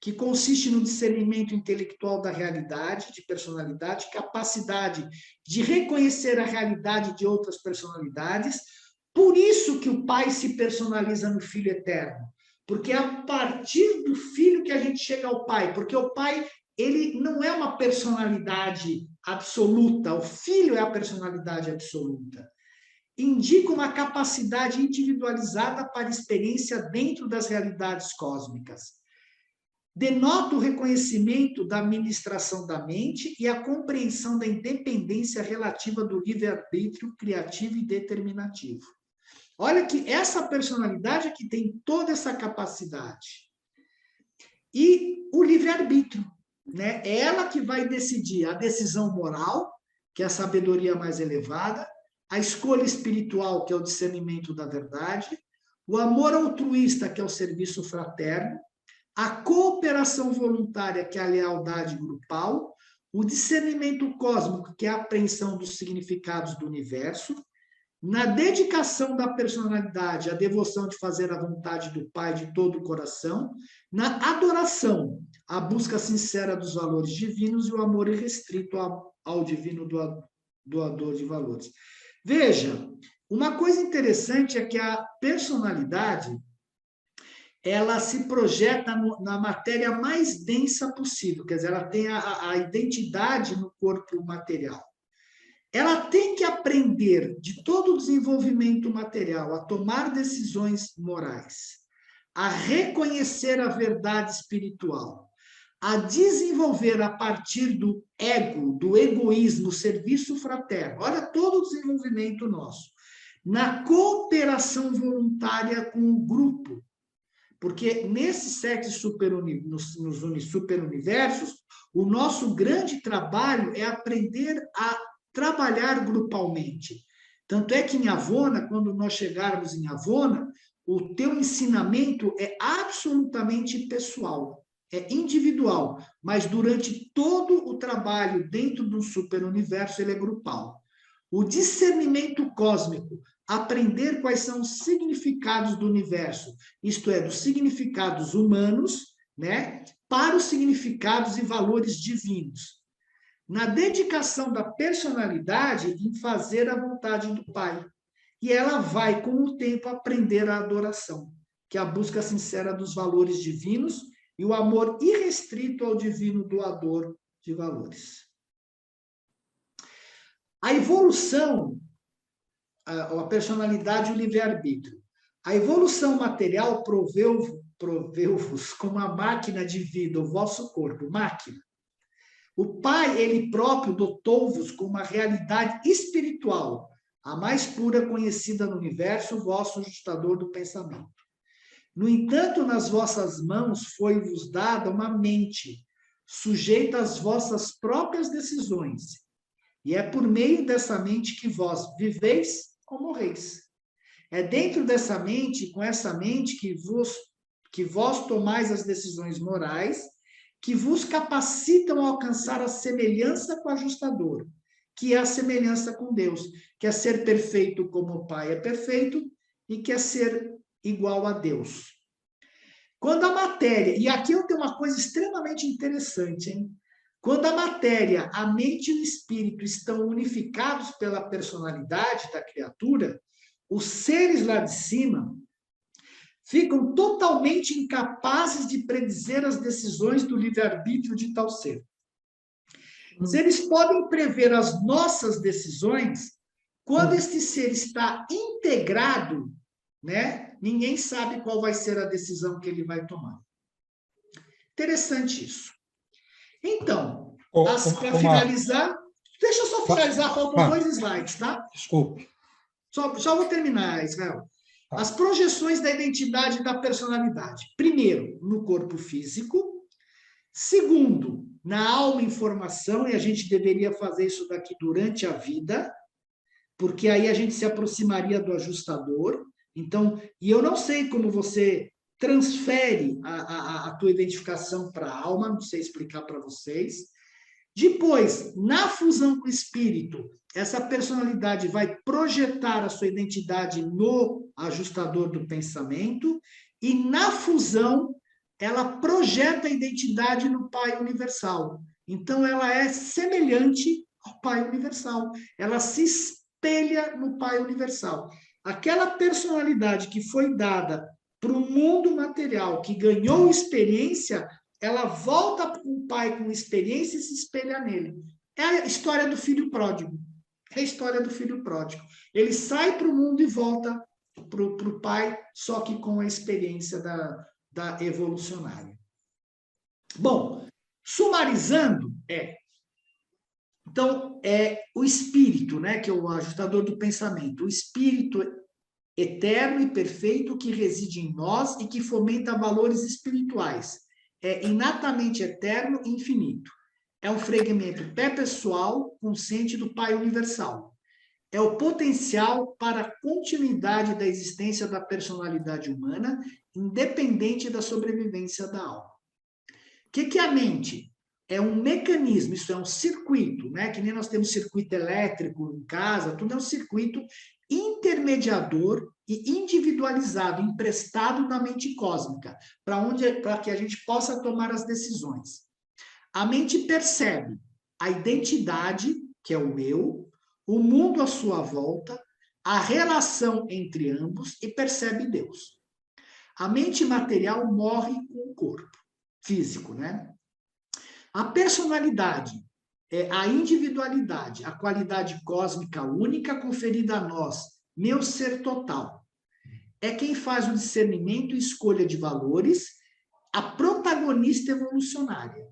que consiste no discernimento intelectual da realidade, de personalidade, capacidade de reconhecer a realidade de outras personalidades. Por isso que o Pai se personaliza no Filho Eterno, porque é a partir do Filho que a gente chega ao Pai, porque o Pai, ele não é uma personalidade absoluta, o Filho é a personalidade absoluta. Indica uma capacidade individualizada para experiência dentro das realidades cósmicas. Denota o reconhecimento da administração da mente e a compreensão da independência relativa do livre-arbítrio criativo e determinativo. Olha que essa personalidade que tem toda essa capacidade. E o livre-arbítrio, né? É ela que vai decidir a decisão moral, que é a sabedoria mais elevada, a escolha espiritual, que é o discernimento da verdade, o amor altruísta, que é o serviço fraterno, a cooperação voluntária, que é a lealdade grupal, o discernimento cósmico, que é a apreensão dos significados do universo, na dedicação da personalidade, a devoção de fazer a vontade do Pai de todo o coração, na adoração, a busca sincera dos valores divinos e o amor irrestrito ao divino doador de valores. Veja, uma coisa interessante é que a personalidade, ela se projeta na matéria mais densa possível, quer dizer, ela tem a identidade no corpo material. Ela tem que aprender de todo o desenvolvimento material a tomar decisões morais, a reconhecer a verdade espiritual, a desenvolver a partir do ego, do egoísmo, o serviço fraterno. Olha todo o desenvolvimento nosso. Na cooperação voluntária com o grupo, porque nesses 7 superuniversos, o nosso grande trabalho é aprender a trabalhar grupalmente. Tanto é que em Avona, quando nós chegarmos em Avona, o teu ensinamento é absolutamente pessoal, é individual, mas durante todo o trabalho dentro do superuniverso, ele é grupal. O discernimento cósmico, aprender quais são os significados do universo, isto é, dos significados humanos, né, para os significados e valores divinos. Na dedicação da personalidade em fazer a vontade do Pai. E ela vai, com o tempo, aprender a adoração, que é a busca sincera dos valores divinos e o amor irrestrito ao divino doador de valores. A evolução, a personalidade e o livre-arbítrio. A evolução material proveu-vos como a máquina de vida, o vosso corpo, máquina. O Pai, ele próprio, dotou-vos com uma realidade espiritual, a mais pura conhecida no universo, o vosso ajustador do pensamento. No entanto, nas vossas mãos foi-vos dada uma mente, sujeita às vossas próprias decisões. E é por meio dessa mente que vós viveis ou morreis. É dentro dessa mente, com essa mente, que vós tomais as decisões morais, que vos capacitam a alcançar a semelhança com o ajustador, que é a semelhança com Deus, que é ser perfeito como o Pai é perfeito e que é ser igual a Deus. Quando a matéria, e aqui eu tenho uma coisa extremamente interessante, hein? Quando a matéria, a mente e o espírito estão unificados pela personalidade da criatura, os seres lá de cima ficam totalmente incapazes de predizer as decisões do livre-arbítrio de tal ser. Se eles podem prever as nossas decisões, quando este ser está integrado, né, ninguém sabe qual vai ser a decisão que ele vai tomar. Interessante isso. Então, para finalizar, deixa eu só finalizar, faltam 2 slides, tá? Desculpe. Só vou terminar, Israel. As projeções da identidade e da personalidade. Primeiro, no corpo físico. Segundo, na alma em formação, e a gente deveria fazer isso daqui durante a vida, porque aí a gente se aproximaria do ajustador. Então, e eu não sei como você transfere a tua identificação para a alma, não sei explicar para vocês. Depois, na fusão com o espírito, essa personalidade vai projetar a sua identidade no ajustador do pensamento, e na fusão, ela projeta a identidade no Pai Universal. Então, ela é semelhante ao Pai Universal. Ela se espelha no Pai Universal. Aquela personalidade que foi dada para o mundo material, que ganhou experiência, ela volta para o pai com experiência e se espelha nele. É a história do filho pródigo. É a história do filho pródigo. Ele sai para o mundo e volta para o pai, só que com a experiência da evolucionária. Bom, sumarizando, então, é o espírito, né, que é o ajustador do pensamento. O espírito eterno e perfeito que reside em nós e que fomenta valores espirituais. É inatamente eterno e infinito. É um fragmento pré-pessoal, consciente do Pai Universal. É o potencial para a continuidade da existência da personalidade humana, independente da sobrevivência da alma. O que é a mente? É um mecanismo, isso é um circuito, né? Que nem nós temos circuito elétrico em casa, tudo é um circuito intermediador e individualizado, emprestado da mente cósmica, para que a gente possa tomar as decisões. A mente percebe a identidade, que é o eu, o mundo à sua volta, a relação entre ambos e percebe Deus. A mente material morre com o corpo físico, né? A personalidade, a individualidade, a qualidade cósmica única conferida a nós, meu ser total. É quem faz o discernimento e escolha de valores, a protagonista evolucionária.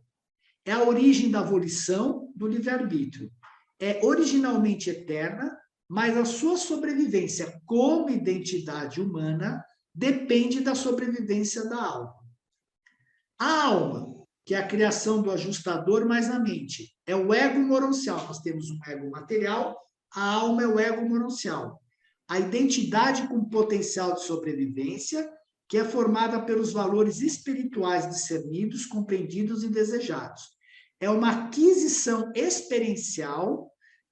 É a origem da volição, do livre-arbítrio. É originalmente eterna, mas a sua sobrevivência como identidade humana depende da sobrevivência da alma. A alma, que é a criação do ajustador mais a mente, é o ego moroncial. Nós temos um ego material, a alma é o ego moroncial. A identidade com potencial de sobrevivência, que é formada pelos valores espirituais discernidos, compreendidos e desejados. É uma aquisição experiencial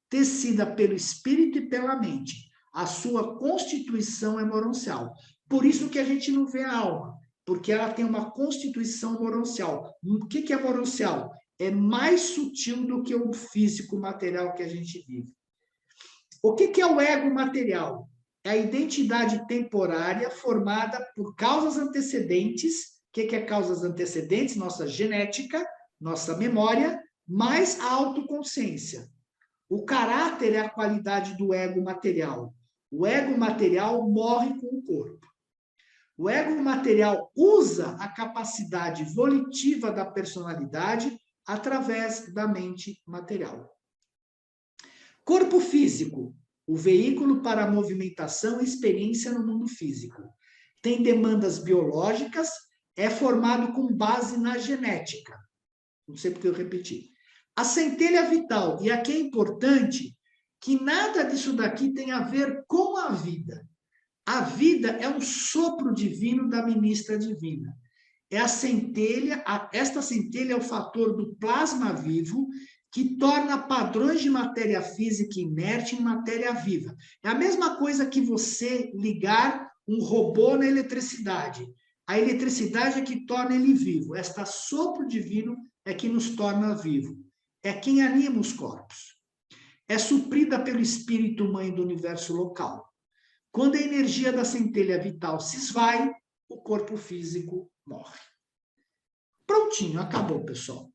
tecida pelo espírito e pela mente. A sua constituição é moroncial. Por isso que a gente não vê a alma, porque ela tem uma constituição moroncial. O que é moroncial? É mais sutil do que o físico material que a gente vive. O que é o ego material? É a identidade temporária formada por causas antecedentes. O que é causas antecedentes? Nossa genética, nossa memória, mais a autoconsciência. O caráter é a qualidade do ego material. O ego material morre com o corpo. O ego material usa a capacidade volitiva da personalidade através da mente material. Corpo físico, o veículo para a movimentação e experiência no mundo físico. Tem demandas biológicas, é formado com base na genética. Não sei porque eu repeti. A centelha vital, e aqui é importante que nada disso daqui tem a ver com a vida. A vida é um sopro divino da ministra divina. É a centelha, esta centelha é o fator do plasma vivo que torna padrões de matéria física inerte em matéria viva. É a mesma coisa que você ligar um robô na eletricidade. A eletricidade é que torna ele vivo. Esta sopro divino é que nos torna vivo. É quem anima os corpos. É suprida pelo espírito mãe do universo local. Quando a energia da centelha vital se esvai, o corpo físico morre. Prontinho, acabou, pessoal.